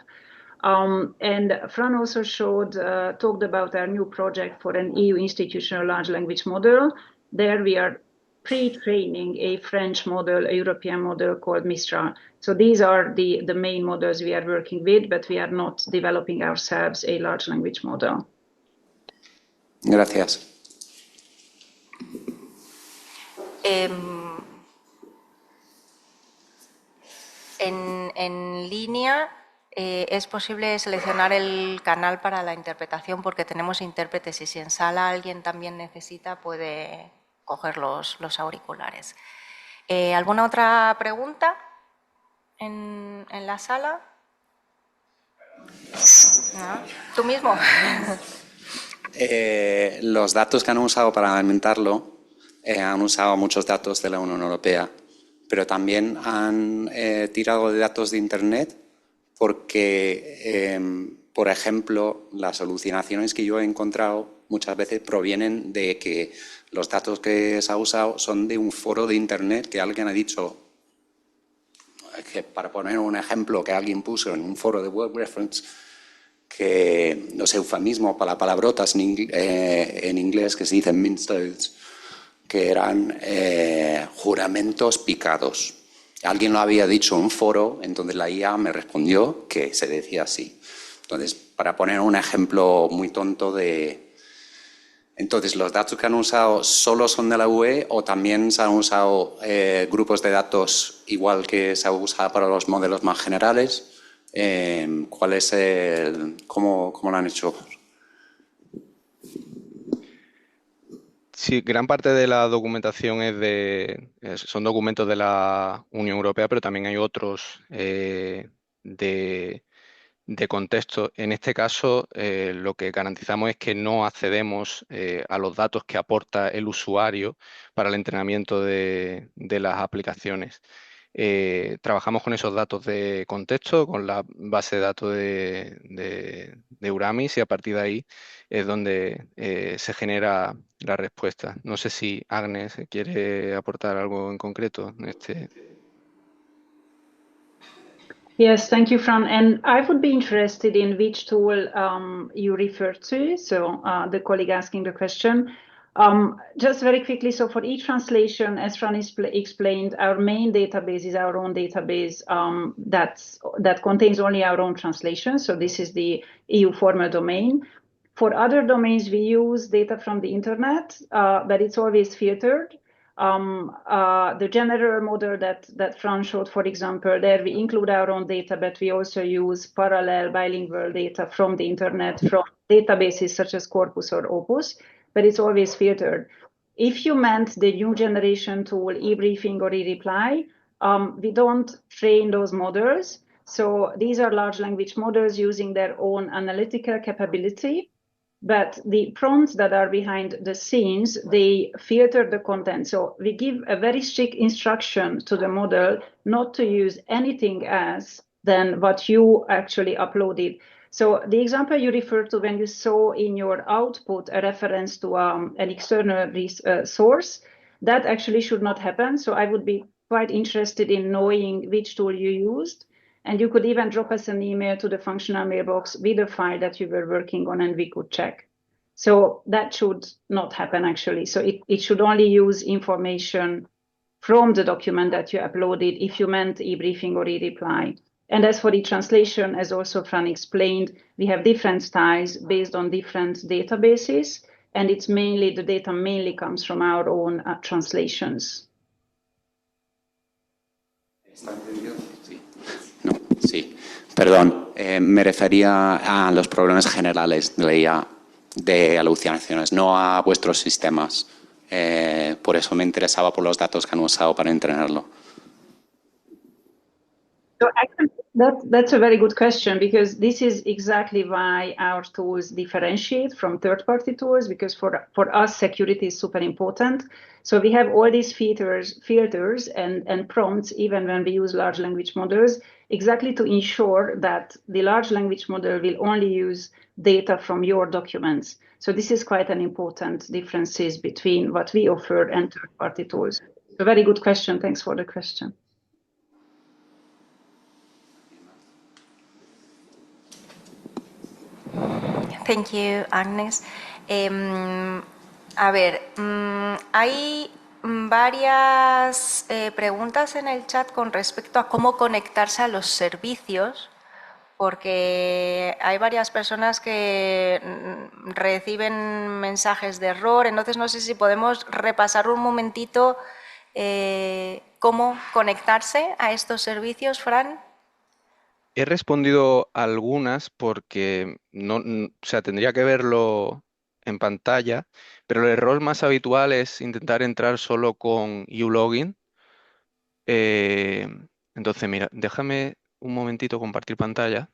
And Fran also talked about our new project for an EU institutional large language model. There we are pre-training a French model, a European model called Mistral. So these are the main models we are working with, but we are not developing ourselves a large language model.
Gracias.
En línea es posible seleccionar el canal para la interpretación porque tenemos intérpretes y si en sala alguien también necesita puede coger los auriculares. ¿Alguna otra pregunta en la sala? ¿No? ¿Tú mismo?
Los datos que han usado para alimentarlo han usado muchos datos de la Unión Europea, pero también han tirado de datos de Internet porque, por ejemplo, las alucinaciones que yo he encontrado muchas veces provienen de que los datos que se ha usado son de un foro de Internet que alguien ha dicho, que para poner un ejemplo que alguien puso en un foro de Web Reference, que no sé, eufemismo para palabrotas en inglés que se dicen minestones, que eran juramentos picados. Alguien lo había dicho en un foro, entonces la IA me respondió que se decía así. Entonces, para poner un ejemplo muy tonto de... Entonces, ¿los datos que han usado solo son de la UE o también se han usado grupos de datos igual que se ha usado para los modelos más generales? ¿Cuál es cómo lo han hecho?
Sí, gran parte de la documentación son documentos de la Unión Europea, pero también hay otros de contexto. En este caso, lo que garantizamos es que no accedemos a los datos que aporta el usuario para el entrenamiento de las aplicaciones. Trabajamos con esos datos de contexto, con la base de datos de Euramis y a partir de ahí es donde se genera la respuesta. No sé si Agnes quiere aportar algo en concreto en este.
Yes, thank you, Fran. And I would be interested in which tool you refer to. So the colleague asking the question. Just very quickly, so for each translation, as Fran explained, our main database is our own database that contains only our own translation. So this is the EU formal domain. For other domains, we use data from the internet, but it's always filtered. The general model that Fran showed, for example, there we include our own data, but we also use parallel bilingual data from the internet, from databases such as Corpus or Opus, but it's always filtered. If you meant the new generation tool, eBriefing or eReply, we don't train those models. So these are large language models using their own analytical capability. But the prompts that are behind the scenes, they filter the content. So we give a very strict instruction to the model not to use anything else than what you actually uploaded. So the example you referred to when you saw in your output a reference to an external source, that actually should not happen. So I would be quite interested in knowing which tool you used. And you could even drop us an email to the functional mailbox with a file that you were working on and we could check. So that should not happen actually. So it should only use information from the document that you uploaded if you meant eBriefing or eReply. And as for the translation, as also Fran explained, we have different styles based on different databases. and it's mainly, the data mainly comes from our own translations.
No, sí. Perdón, me refería a los problemas generales de la IA de alucinaciones, no a vuestros sistemas. Por eso me interesaba por los datos que han usado para entrenarlo.
So actually, that's a very good question, because this is exactly why our tools differentiate from third-party tools, because for us, security is super important. So we have all these filters and prompts, even when we use large language models, exactly to ensure that the large language model will only use data from your documents. So this is quite an important differences between what we offer and third-party tools. A very good question. Thanks for the question.
Thank you, Agnes. A ver, hay varias preguntas en el chat con respecto a cómo conectarse a los servicios, porque hay varias personas que reciben mensajes de error. Entonces, no sé si podemos repasar un momentito cómo conectarse a estos servicios, Fran.
He respondido a algunas porque o sea, tendría que verlo en pantalla, pero el error más habitual es intentar entrar solo con uLogin. Entonces, mira, déjame un momentito compartir pantalla.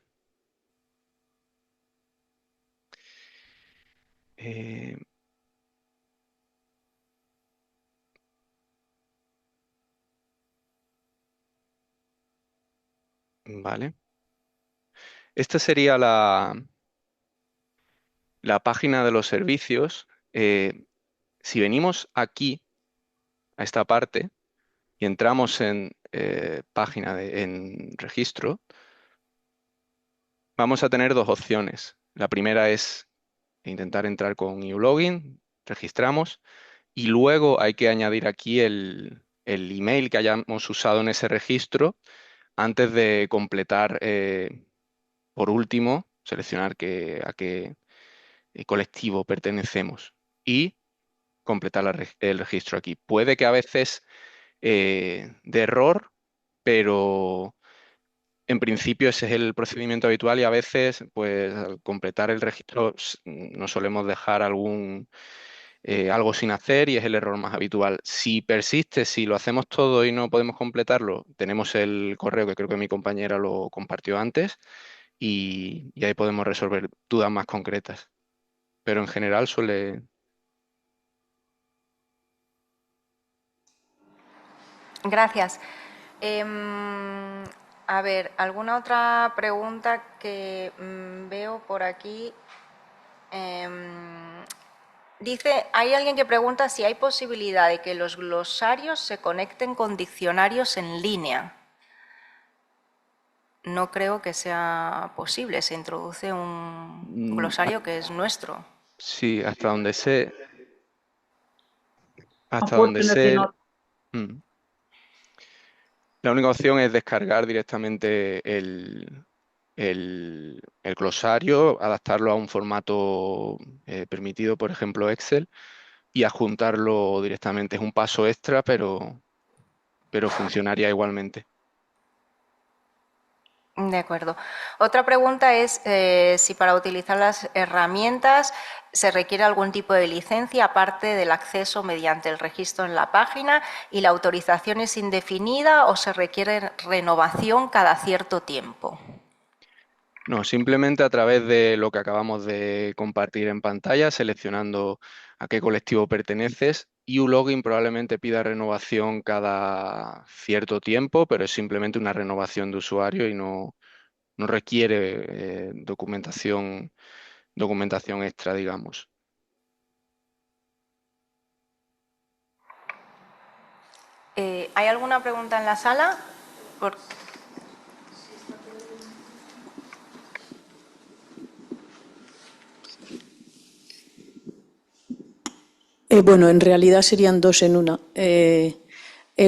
Vale. Esta sería la página de los servicios. Si venimos aquí, a esta parte, y entramos en página en registro, vamos a tener dos opciones. La primera es intentar entrar con uLogin, registramos, y luego hay que añadir aquí el email que hayamos usado en ese registro antes de completar, por último, seleccionar a qué colectivo pertenecemos y completar el registro aquí. Puede que a veces de error, pero en principio ese es el procedimiento habitual y a veces, pues, al completar el registro nos solemos dejar algo sin hacer y es el error más habitual. Si persiste, si lo hacemos todo y no podemos completarlo, tenemos el correo que creo que mi compañera lo compartió antes y ahí podemos resolver dudas más concretas. Pero en general suele...
Gracias. A ver, ¿alguna otra pregunta que veo por aquí? Dice, hay alguien que pregunta si hay posibilidad de que los glosarios se conecten con diccionarios en línea. No creo que sea posible, se introduce un glosario que es nuestro.
Sí, hasta donde sé... La única opción es descargar directamente el glosario, adaptarlo a un formato permitido, por ejemplo Excel, y adjuntarlo directamente. Es un paso extra, pero funcionaría igualmente.
De acuerdo. Otra pregunta es si para utilizar las herramientas se requiere algún tipo de licencia aparte del acceso mediante el registro en la página y la autorización es indefinida o se requiere renovación cada cierto tiempo.
No, simplemente a través de lo que acabamos de compartir en pantalla, seleccionando a qué colectivo perteneces. uLogin probablemente pida renovación cada cierto tiempo, pero es simplemente una renovación de usuario y no requiere documentación extra, digamos.
¿Hay alguna pregunta en la sala?
Bueno, en realidad serían dos en una.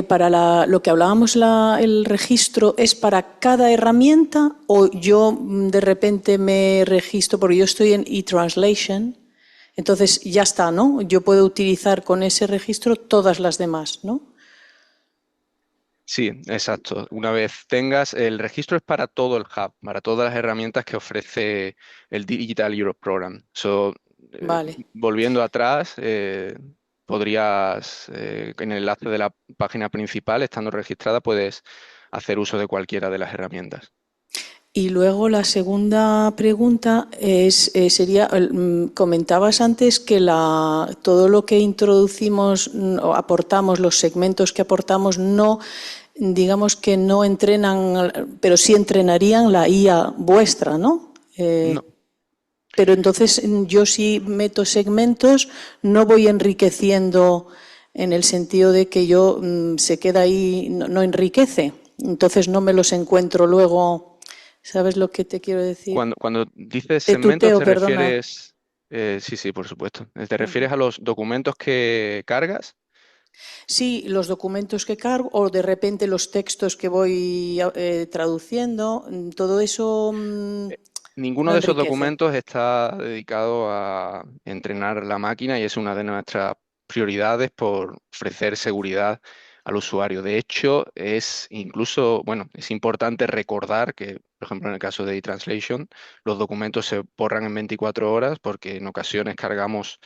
Para lo que hablábamos, el registro, ¿es para cada herramienta o yo de repente me registro, porque yo estoy en eTranslation, Entonces ya está, ¿no? Yo puedo utilizar con ese registro todas las demás, ¿no?
Sí, exacto. Una vez tengas, el registro es para todo el hub, para todas las herramientas que ofrece el Digital Europe Program.
Vale.
Volviendo atrás, podrías, en el enlace de la página principal, estando registrada, puedes hacer uso de cualquiera de las herramientas.
Y luego la segunda pregunta sería, comentabas antes que todo lo que introducimos o aportamos, los segmentos que aportamos, no, digamos que no entrenan, pero sí entrenarían la IA vuestra, ¿no?
No,
Pero entonces yo si meto segmentos no voy enriqueciendo en el sentido de que yo se queda ahí, no enriquece. Entonces no me los encuentro luego. ¿Sabes lo que te quiero decir?
cuando dices
Te
segmentos,
tuteo,
te
perdona.
refieres, sí, sí, por supuesto. ¿Te refieres a los documentos que cargas?
Sí, los documentos que cargo o de repente los textos que voy traduciendo, todo eso
Ninguno
no
de esos
enriquece.
documentos está dedicado a entrenar la máquina y es una de nuestras prioridades por ofrecer seguridad al usuario. De hecho, es incluso, bueno, es importante recordar que, por ejemplo, en el caso de eTranslation, los documentos se borran en 24 horas porque en ocasiones cargamos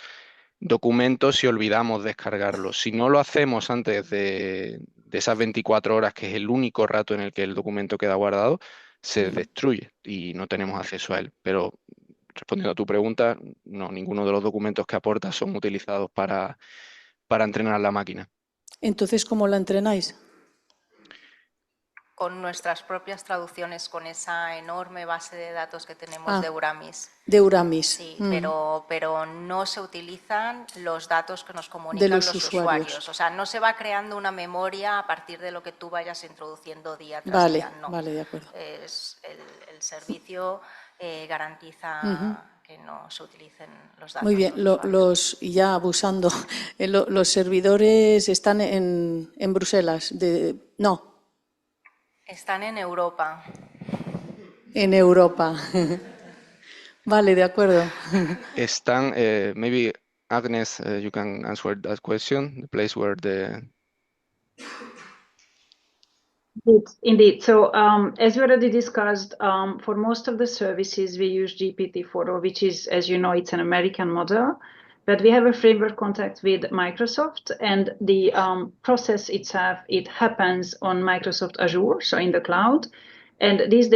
documentos y olvidamos descargarlos. Si no lo hacemos antes de esas 24 horas, que es el único rato en el que el documento queda guardado, se destruye y no tenemos acceso a él. Pero respondiendo a tu pregunta, no, ninguno de los documentos que aportas son utilizados para entrenar la máquina.
Entonces, ¿cómo la entrenáis?
Con nuestras propias traducciones, con esa enorme base de datos que tenemos de Euramis.
De Euramis.
Sí, pero no se utilizan los datos que nos
De
comunican
los
los
usuarios.
usuarios. O sea, no se va creando una memoria a partir de lo que tú vayas introduciendo día tras
Vale,
día. No.
vale, de acuerdo.
El servicio garantiza que no se utilicen los datos.
Muy bien,
de los usuarios.
y ya abusando, los servidores están en Bruselas, no,
Están en Europa.
en Europa. Vale, de acuerdo.
Están, maybe Agnes, you can answer that question, the place where the...
Indeed. So as we already discussed, for most of the services, we use GPT-4, which is, as you know, it's an American model. But we have a framework contract with Microsoft, and the process itself, it happens on Microsoft Azure, so in the cloud. And these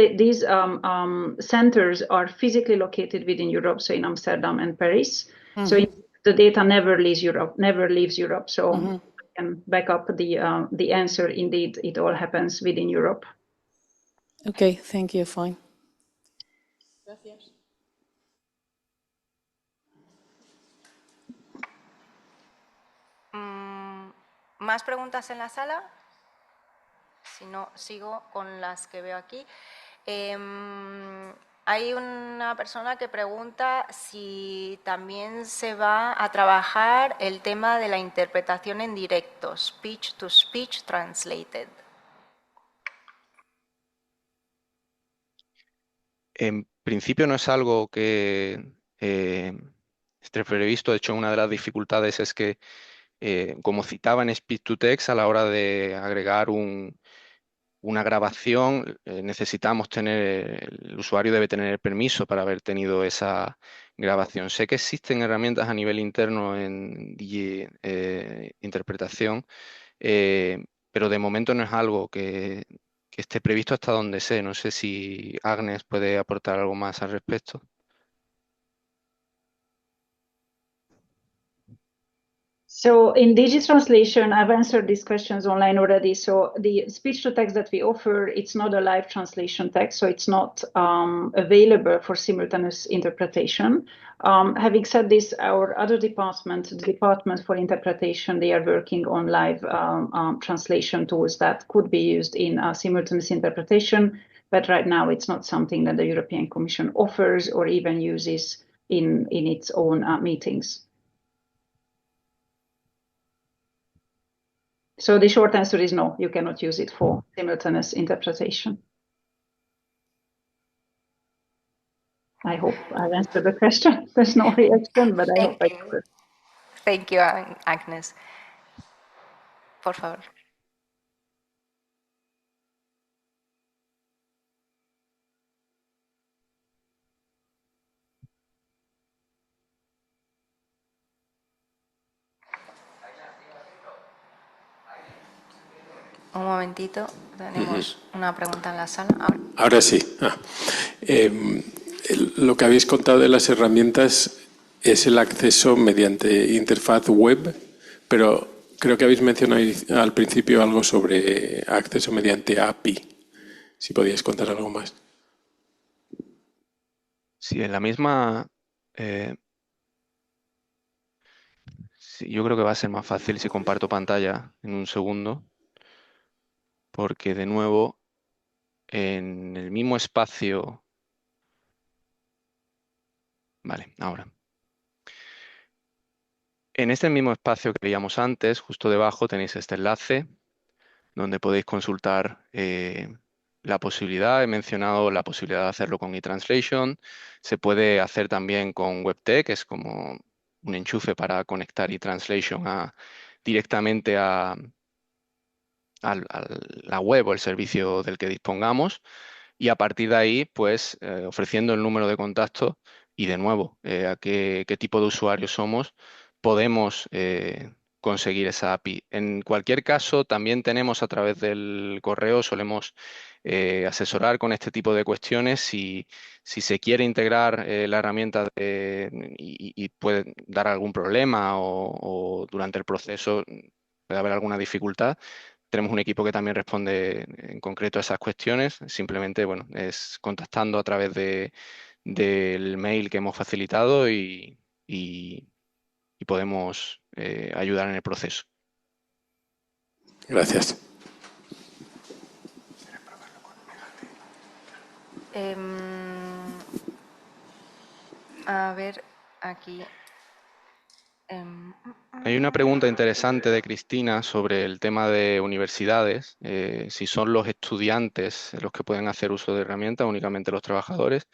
centers are physically located within Europe, so in Amsterdam and Paris. So the data never leaves Europe. So can back up the answer. Indeed, it all happens within Europe.
Okay, thank you, fine. Gracias.
¿Más preguntas en la sala? Si no, sigo con las que veo aquí. Hay una persona que pregunta si también se va a trabajar el tema de la interpretación en directo, speech to speech translated.
En principio no es algo que esté previsto. De hecho, una de las dificultades es que, como citaba en Speech to Text, a la hora de agregar una grabación, necesitamos el usuario debe tener el permiso para haber tenido esa grabación. Sé que existen herramientas a nivel interno en interpretación, pero de momento no es algo que esté previsto hasta donde sé. No sé si Agnes puede aportar algo más al respecto.
So in Digitranslation, I've answered these questions online already. So the speech to text that we offer, it's not a live translation text, so it's not available for simultaneous interpretation. Having said this, our other department, the Department for Interpretation, they are working on live translation tools that could be used in simultaneous interpretation. But right now, it's not something that the European Commission offers or even uses in its own meetings. So the short answer is no, you cannot use it for simultaneous interpretation. I hope I've answered the question. There's no reaction, but I hope I could.
Thank you, Agnes. Por favor. Un momentito, tenemos una pregunta en la sala.
Ahora sí. Lo que habéis contado de las herramientas es el acceso mediante interfaz web, pero creo que habéis mencionado al principio algo sobre acceso mediante API. Si podíais contar algo más.
Sí, en la misma... sí, yo creo que va a ser más fácil si comparto pantalla en un segundo, porque de nuevo, en el mismo espacio... Vale, ahora. En este mismo espacio que veíamos antes, justo debajo tenéis este enlace donde podéis consultar la posibilidad. He mencionado la posibilidad de hacerlo con eTranslation. Se puede hacer también con WebTech, que es como un enchufe para conectar eTranslation directamente a la web o el servicio del que dispongamos. Y a partir de ahí, pues ofreciendo el número de contacto y de nuevo, a qué tipo de usuarios somos, podemos conseguir esa API. En cualquier caso, también tenemos a través del correo, solemos asesorar con este tipo de cuestiones. Si se quiere integrar la herramienta y puede dar algún problema o durante el proceso puede haber alguna dificultad, tenemos un equipo que también responde en concreto a esas cuestiones. Simplemente, bueno, es contactando a través del mail que hemos facilitado y podemos ayudar en el proceso.
Gracias.
A ver, aquí.
Hay una pregunta interesante de Cristina sobre el tema de universidades, si son los estudiantes los que pueden hacer uso de herramientas, únicamente los trabajadores.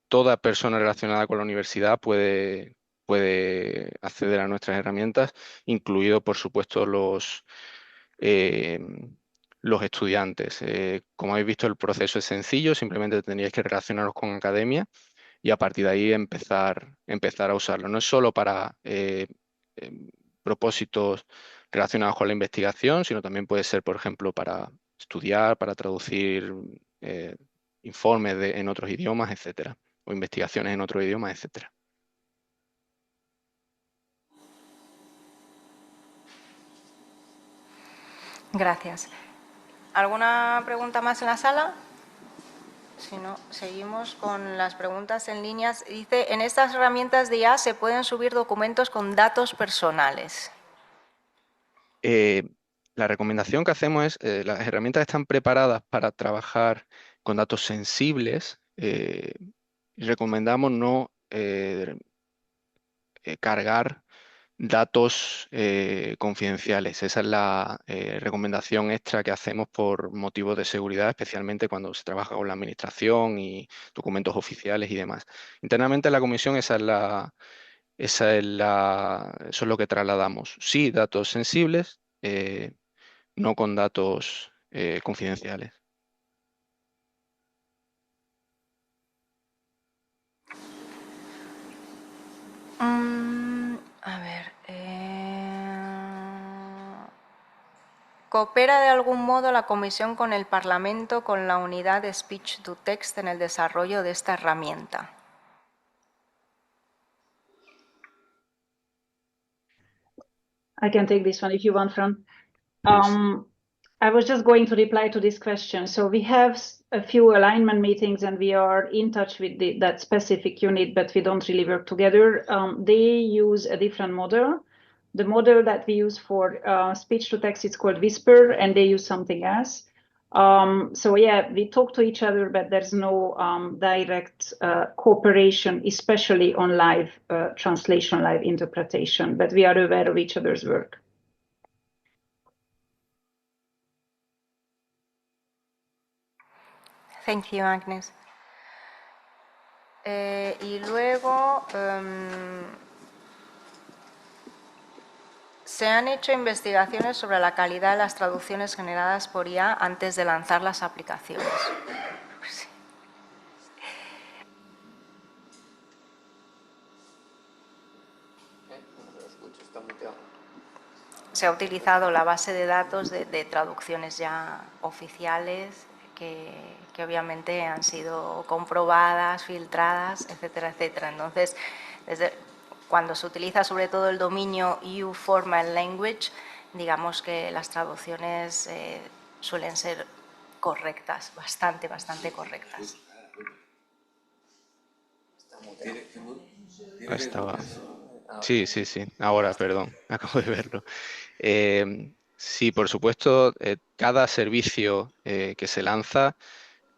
Toda persona relacionada con la universidad puede acceder a nuestras herramientas, incluido, por supuesto, eh, los estudiantes. Como habéis visto, el proceso es sencillo, simplemente tendríais que relacionaros con academia y a partir de ahí empezar a usarlo. No es solo para propósitos relacionados con la investigación, sino también puede ser, por ejemplo, para estudiar, para traducir informes en otros idiomas, etcétera, o investigaciones en otros idiomas, etcétera.
Gracias. ¿Alguna pregunta más en la sala? Si no, seguimos con las preguntas en líneas. Dice, en estas herramientas de IA se pueden subir documentos con datos personales.
La recomendación que hacemos es, las herramientas están preparadas para trabajar con datos sensibles. Y recomendamos no cargar datos confidenciales. Esa es la recomendación extra que hacemos por motivos de seguridad, especialmente cuando se trabaja con la administración y documentos oficiales y demás. Internamente en la comisión eso es lo que trasladamos. Sí, datos sensibles, no con datos confidenciales.
A ver. ¿Coopera de algún modo la Comisión con el Parlamento con la unidad de Speech to Text en el desarrollo de esta herramienta?
I can take this one if you want, Fran. I was just going to reply to this question. So we have a few alignment meetings and we are in touch with that specific unit, but we don't really work together. They use a different model. The model that we use for speech to text is called Whisper, and they use something else. So yeah, we talk to each other, but there's no direct cooperation, especially on live translation, live interpretation, but we are aware of each other's work.
Thank you, Agnes. Y luego se han hecho investigaciones sobre la calidad de las traducciones generadas por IA antes de lanzar las aplicaciones. Se ha utilizado la base de datos de traducciones ya oficiales que obviamente han sido comprobadas, filtradas, etcétera, etcétera. Entonces, cuando se utiliza sobre todo el dominio EU Formal Language, digamos que las traducciones suelen ser correctas, bastante correctas.
Estaba... Sí. Ahora, perdón, acabo de verlo. Sí, por supuesto, cada servicio que se lanza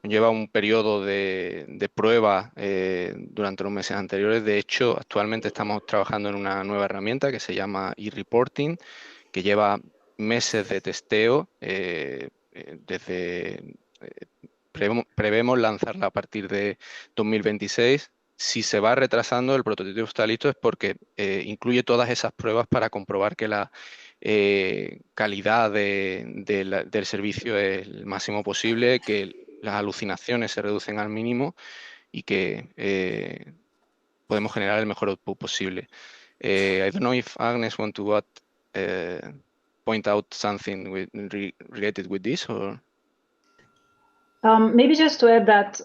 lleva un periodo de prueba durante los meses anteriores. De hecho, actualmente estamos trabajando en una nueva herramienta que se llama e-reporting, que lleva meses de testeo. Prevemos lanzarla a partir de 2026. Si se va retrasando, el prototipo está listo, es porque incluye todas esas pruebas para comprobar que la calidad del servicio es el máximo posible, que las alucinaciones se reducen al mínimo y que podemos generar el mejor output posible. I don't know if Agnes want to point out something related with this, or...
Maybe just to add that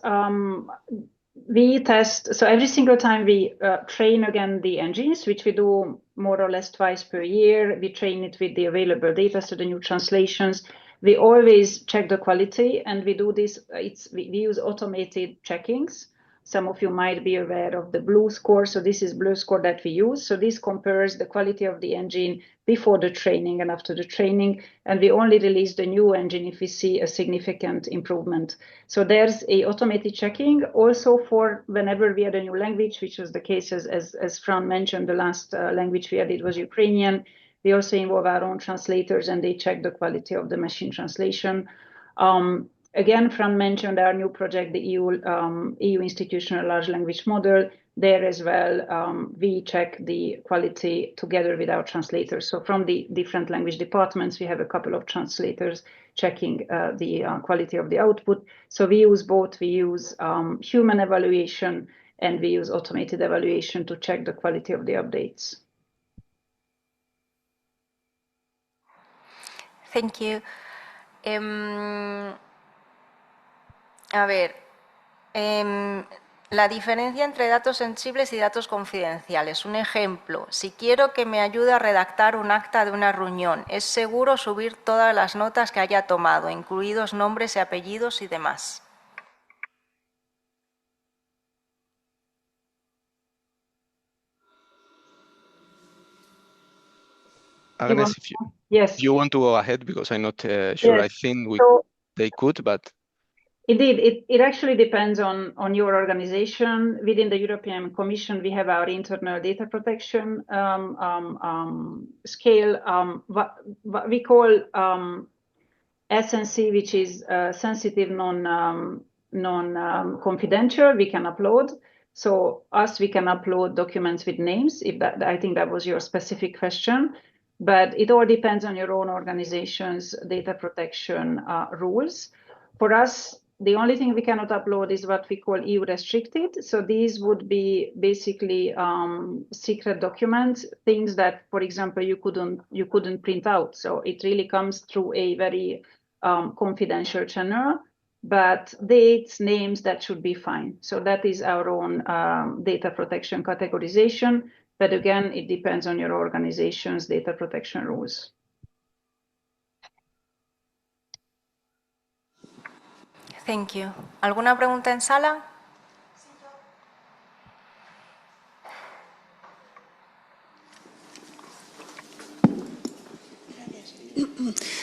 we test, so every single time we train again the engines, which we do more or less twice per year, we train it with the available data, so the new translations. We always check the quality, and we do this, we use automated checkings. Some of you might be aware of the Blue score, so this is Blue score that we use. So this compares the quality of the engine before the training and after the training, and we only release the new engine if we see a significant improvement. So there's a automated checking also for whenever we add a new language, which was the case as Fran mentioned, the last language we added was Ukrainian. We also involve our own translators, and they check the quality of the machine translation. Again, Fran mentioned our new project, the EU Institutional Large Language Model. There as well, we check the quality together with our translators. So from the different language departments, we have a couple of translators checking the quality of the output. So we use both. We use human evaluation, and we use automated evaluation to check the quality of the updates.
Thank you. A ver, la diferencia entre datos sensibles y datos confidenciales. Un ejemplo, si quiero que me ayude a redactar un acta de una reunión, ¿es seguro subir todas las notas que haya tomado, incluidos nombres y apellidos y demás?
Agnes,
yes.
if you want to go ahead, because I'm not sure.
Yes.
I think
So,
they could, but...
Indeed, it actually depends on your organization. Within the European Commission, we have our internal data protection scale, what we call SNC, which is sensitive non-confidential. We can upload. So we can upload documents with names, if that, I think that was your specific question. But it all depends on your own organization's data protection rules. For us, the only thing we cannot upload is what we call EU restricted. So these would be basically secret documents, things that, for example, you couldn't print out. So it really comes through a very confidential channel. But dates, names, that should be fine. So that is our own data protection categorization. But again, it depends on your organization's data protection rules.
Thank you. ¿Alguna pregunta en sala?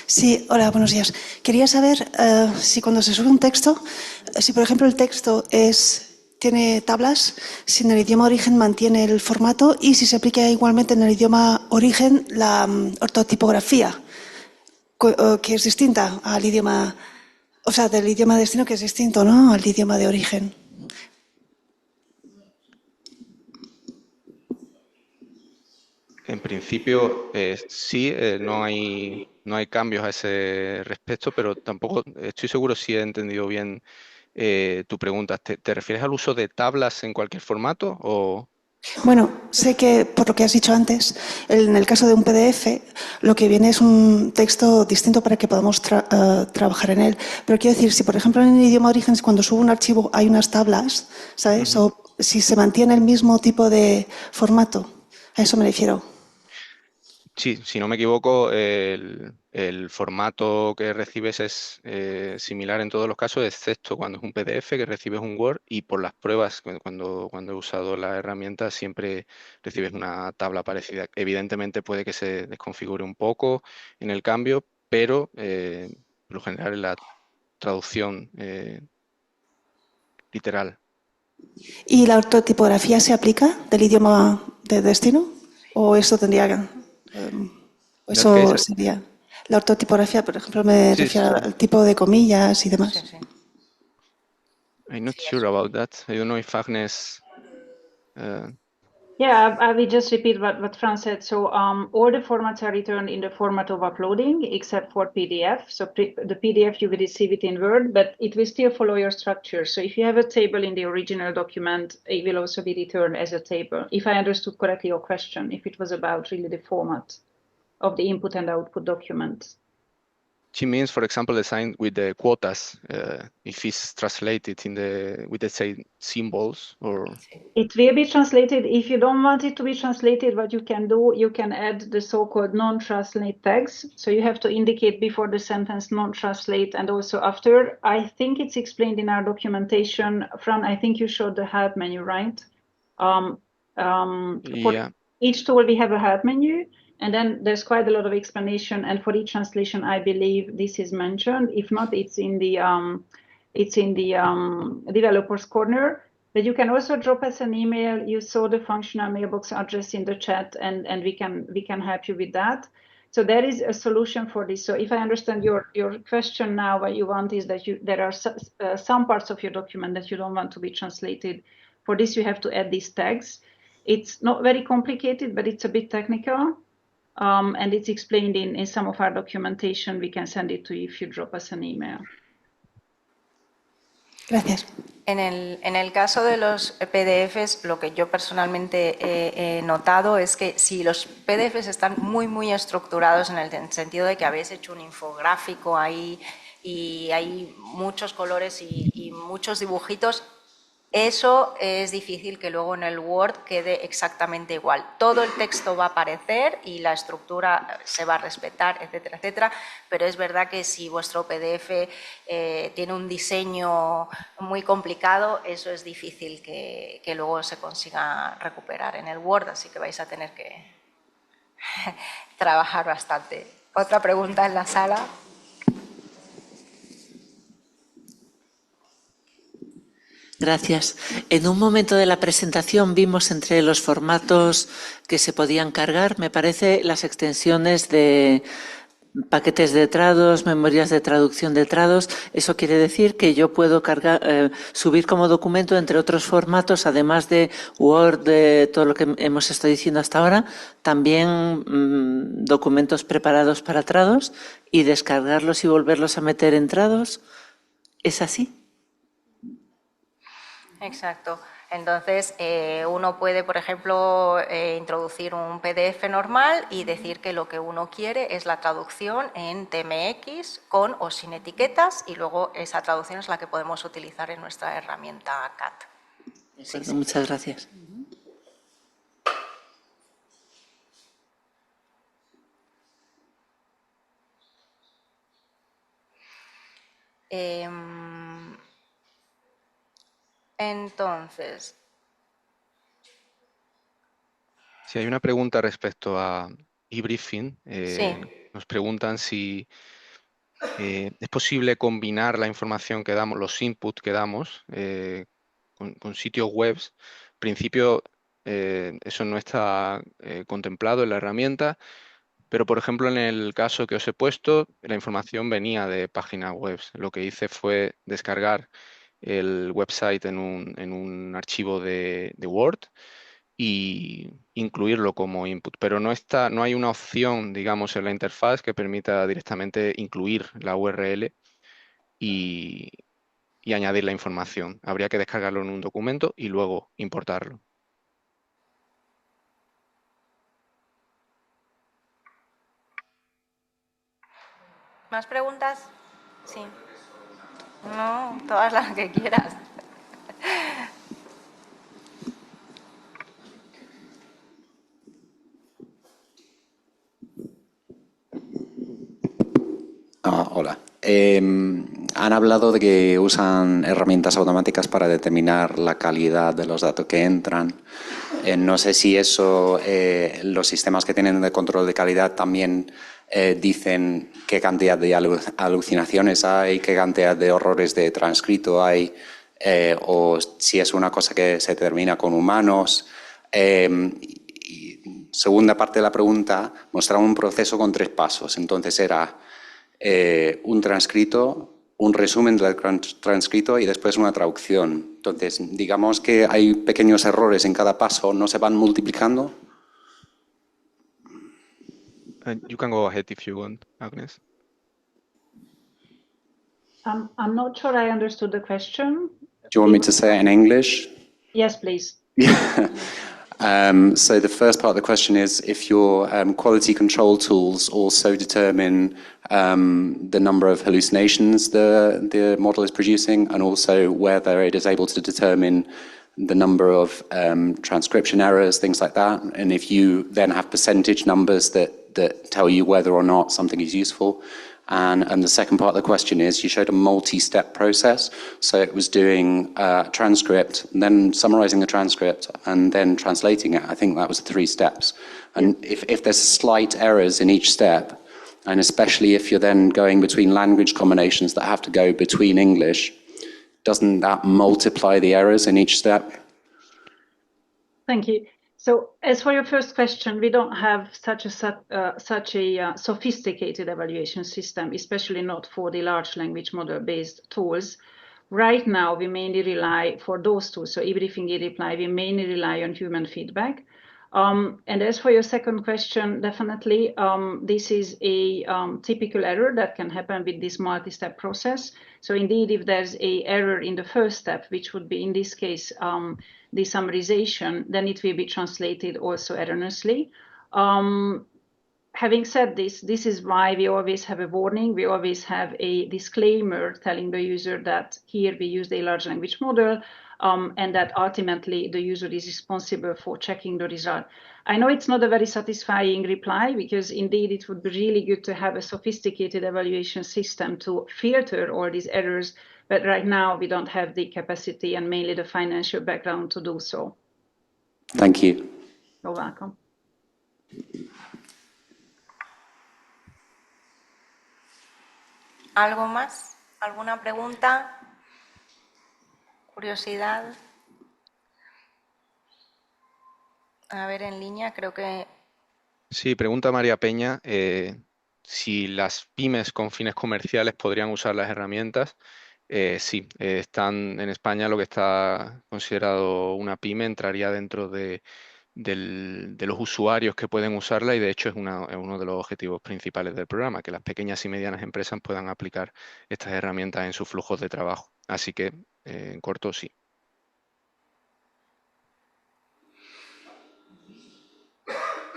Sí, hola, buenos días. Quería saber si cuando se sube un texto, si por ejemplo el texto tiene tablas, si en el idioma origen mantiene el formato y si se aplica igualmente en el idioma origen la ortotipografía, que es distinta al idioma, o sea, del idioma de destino, que es distinto, ¿no?, al idioma de origen.
En principio, sí, no hay cambios a ese respecto, pero tampoco estoy seguro si he entendido bien tu pregunta. ¿Te refieres al uso de tablas en cualquier formato o...?
Bueno, sé que por lo que has dicho antes, en el caso de un PDF, lo que viene es un texto distinto para que podamos trabajar en él. Pero quiero decir, si por ejemplo en el idioma de origen, cuando subo un archivo hay unas tablas, ¿sabes? O si se mantiene el mismo tipo de formato, a eso me refiero.
Sí, si no me equivoco, el formato que recibes es similar en todos los casos, excepto cuando es un PDF que recibes un Word y por las pruebas, cuando he usado la herramienta, siempre recibes una tabla parecida. Evidentemente puede que se desconfigure un poco en el cambio, pero por lo general es la traducción literal.
¿Y la ortotipografía se aplica del idioma de destino? ¿O eso tendría que...? Eso sería... La ortotipografía, por ejemplo, me refiero al tipo de comillas y demás.
Sí.
I'm not sure about that. I don't know if Agnes...
Yeah, I will just repeat what Fran said. So all the formats are returned in the format of uploading, except for PDF. So the PDF, you will receive it in Word, but it will still follow your structure. So if you have a table in the original document, it will also be returned as a table. If I understood correctly your question, if it was about really the format of the input and output document.
She means, for example, the sign with the quotas, if it's translated with the same symbols or...
It will be translated. If you don't want it to be translated, what you can do, you can add the so-called non-translate tags. So you have to indicate before the sentence non-translate and also after. I think it's explained in our documentation. Fran, I think you showed the help menu, right? For each tool, we have a help menu. And then there's quite a lot of explanation. And for each translation, I believe this is mentioned. If not, it's in the developers corner. But you can also drop us an email. You saw the functional mailbox address in the chat, and we can help you with that. So there is a solution for this. So if I understand your question now, what you want is that there are some parts of your document that you don't want to be translated. For this, you have to add these tags. It's not very complicated, but it's a bit technical. And it's explained in some of our documentation. We can send it to you if you drop us an email.
Gracias.
En el caso de los PDFs, lo que yo personalmente he notado es que si los PDFs están muy estructurados en el sentido de que habéis hecho un infográfico ahí y hay muchos colores y muchos dibujitos, eso es difícil que luego en el Word quede exactamente igual. Todo el texto va a aparecer y la estructura se va a respetar, etcétera, etcétera, pero es verdad que si vuestro PDF tiene un diseño muy complicado, eso es difícil que luego se consiga recuperar en el Word, así que vais a tener que trabajar bastante. ¿Otra pregunta en la sala?
Gracias. En un momento de la presentación vimos entre los formatos que se podían cargar, me parece, las extensiones de paquetes de trados, memorias de traducción de trados. Eso quiere decir que yo puedo cargar, subir como documento entre otros formatos, además de Word, de todo lo que hemos estado diciendo hasta ahora, también documentos preparados para trados y descargarlos y volverlos a meter en trados. ¿Es así?
Exacto. Entonces, uno puede, por ejemplo, introducir un PDF normal y decir que lo que uno quiere es la traducción en TMX con o sin etiquetas y luego esa traducción es la que podemos utilizar en nuestra herramienta CAT.
Sí, sí. Muchas gracias.
Entonces.
Si hay una pregunta respecto a eBriefing,
Sí.
nos preguntan si es posible combinar la información que damos, los inputs que damos con sitios web. En principio, eso no está contemplado en la herramienta, pero por ejemplo, en el caso que os he puesto, la información venía de páginas web. Lo que hice fue descargar el website en un archivo de Word y incluirlo como input. Pero no hay una opción, digamos, en la interfaz que permita directamente incluir la URL y añadir la información. Habría que descargarlo en un documento y luego importarlo.
¿Más preguntas? Sí. No, todas las que quieras.
Hola. Han hablado de que usan herramientas automáticas para determinar la calidad de los datos que entran. No sé si eso, los sistemas que tienen de control de calidad también dicen qué cantidad de alucinaciones hay, qué cantidad de errores de transcrito hay, o si es una cosa que se determina con humanos. Y segunda parte de la pregunta, mostraba un proceso con 3 pasos. Entonces era un transcrito, un resumen del transcrito y después una traducción. Entonces, digamos que hay pequeños errores en cada paso, ¿no se van multiplicando?
You can go ahead if you want, Agnes.
I'm not sure I understood the question.
Do you want me to say it in English?
Yes, please.
So the first part of the question is if your quality control tools also determine the number of hallucinations the model is producing, and also whether it is able to determine the number of transcription errors, things like that, and if you then have percentage numbers that tell you whether or not something is useful. And the second part of the question is, you showed a multi-step process. So it was doing a transcript, then summarizing the transcript, and then translating it. I think that was 3 steps. And if there's slight errors in each step, and especially if you're then going between language combinations that have to go between English, doesn't that multiply the errors in each step?
Thank you. So as for your first question, we don't have such a sophisticated evaluation system, especially not for the large language model-based tools. Right now, we mainly rely for those tools. So eBriefing, eReply, we mainly rely on human feedback. And as for your second question, definitely, this is a typical error that can happen with this multi-step process. So indeed, if there's an error in the first step, which would be in this case, the summarization, then it will be translated also erroneously. Having said this, this is why we always have a warning. We always have a disclaimer telling the user that here we use a large language model, and that ultimately the user is responsible for checking the result. I know it's not a very satisfying reply, because indeed it would be really good to have a sophisticated evaluation system to filter all these errors, but right now we don't have the capacity and mainly the financial background to do so.
Thank you.
You're welcome.
¿Algo más? ¿Alguna pregunta? ¿Curiosidad? A ver, en línea creo que...
Sí, pregunta María Peña si las pymes con fines comerciales podrían usar las herramientas. Sí, están en España lo que está considerado una pyme entraría dentro de los usuarios que pueden usarla, y de hecho es uno de los objetivos principales del programa, que las pequeñas y medianas empresas puedan aplicar estas herramientas en sus flujos de trabajo. Así que, en corto, sí.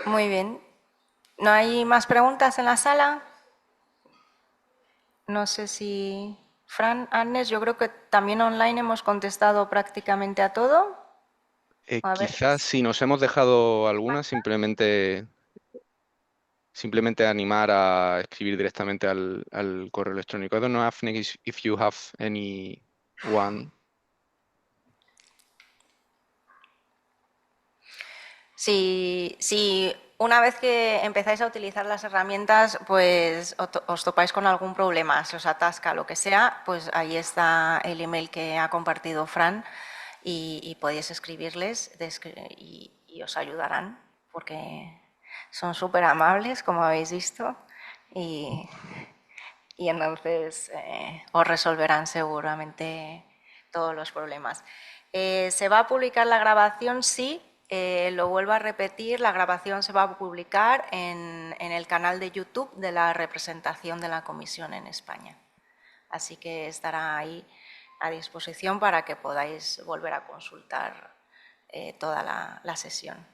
Muy bien. ¿No hay más preguntas en la sala? No sé si... Fran, Agnes, yo creo que también online hemos contestado prácticamente a todo. A ver.
Quizás si nos hemos dejado algunas, simplemente animar a escribir directamente al correo electrónico. I don't know, Afne, if you have any one.
Si una vez que empezáis a utilizar las herramientas, pues os topáis con algún problema, se os atasca, lo que sea, pues ahí está el email que ha compartido Fran y podéis escribirles y os ayudarán, porque son súper amables, como habéis visto, y entonces os resolverán seguramente todos los problemas. ¿Se va a publicar la grabación? Sí. lo vuelvo a repetir, la grabación se va a publicar en el canal de YouTube de la representación de la Comisión en España. Así que estará ahí a disposición para que podáis volver a consultar toda la sesión.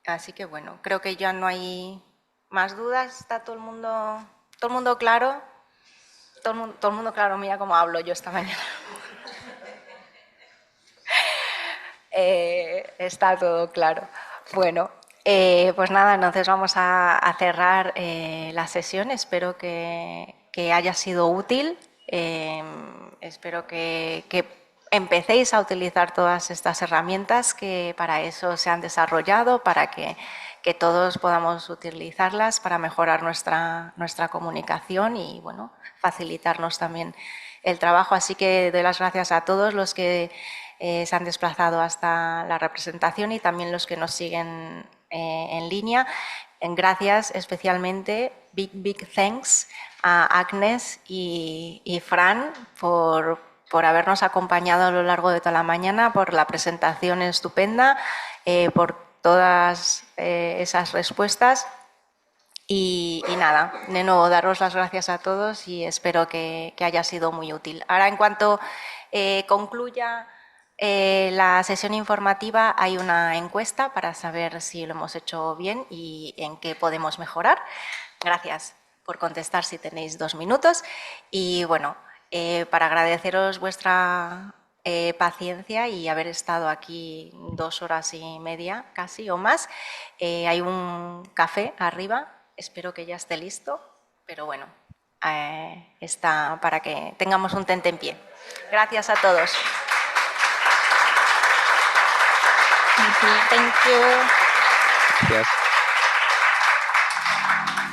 Así que bueno, creo que ya no hay más dudas. ¿Está todo el mundo claro? Todo el mundo claro, mira cómo hablo yo esta mañana. Está todo claro. Bueno, pues nada, entonces vamos a cerrar la sesión. Espero que haya sido útil. Espero que empecéis a utilizar todas estas herramientas que para eso se han desarrollado, para que todos podamos utilizarlas para mejorar nuestra comunicación y, bueno, facilitarnos también el trabajo. Así que doy las gracias a todos los que se han desplazado hasta la representación y también los que nos siguen en línea. Gracias especialmente, big thanks a Agnes y Fran por habernos acompañado a lo largo de toda la mañana, por la presentación estupenda, por todas esas respuestas. Y nada, de nuevo, daros las gracias a todos y espero que haya sido muy útil. Ahora, en cuanto concluya la sesión informativa, hay una encuesta para saber si lo hemos hecho bien y en qué podemos mejorar. Gracias por contestar si tenéis 2 minutos. Y bueno, para agradeceros vuestra paciencia y haber estado aquí 2 horas y media casi o más, hay un café arriba, espero que ya esté listo, pero bueno, está para que tengamos un tentempié. Gracias a todos. Thank you.
Gracias.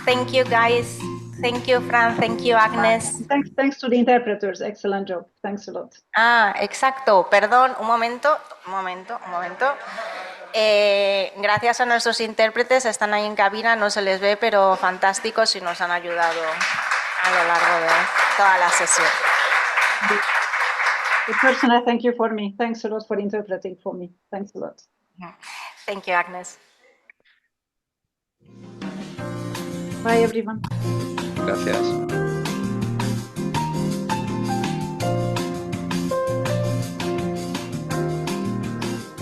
Thank you, guys. Thank you, Fran. Thank you, Agnes.
Thanks to the interpreters. Excellent job. Thanks a lot.
Exacto. Perdón, un momento. Gracias a nuestros intérpretes, están ahí en cabina, no se les ve, pero fantásticos y nos han ayudado a lo largo de toda la sesión.
The person I thank you for me. Thanks a lot for interpreting for me. Thanks a lot.
Thank you, Agnes.
Bye, everyone.
Gracias.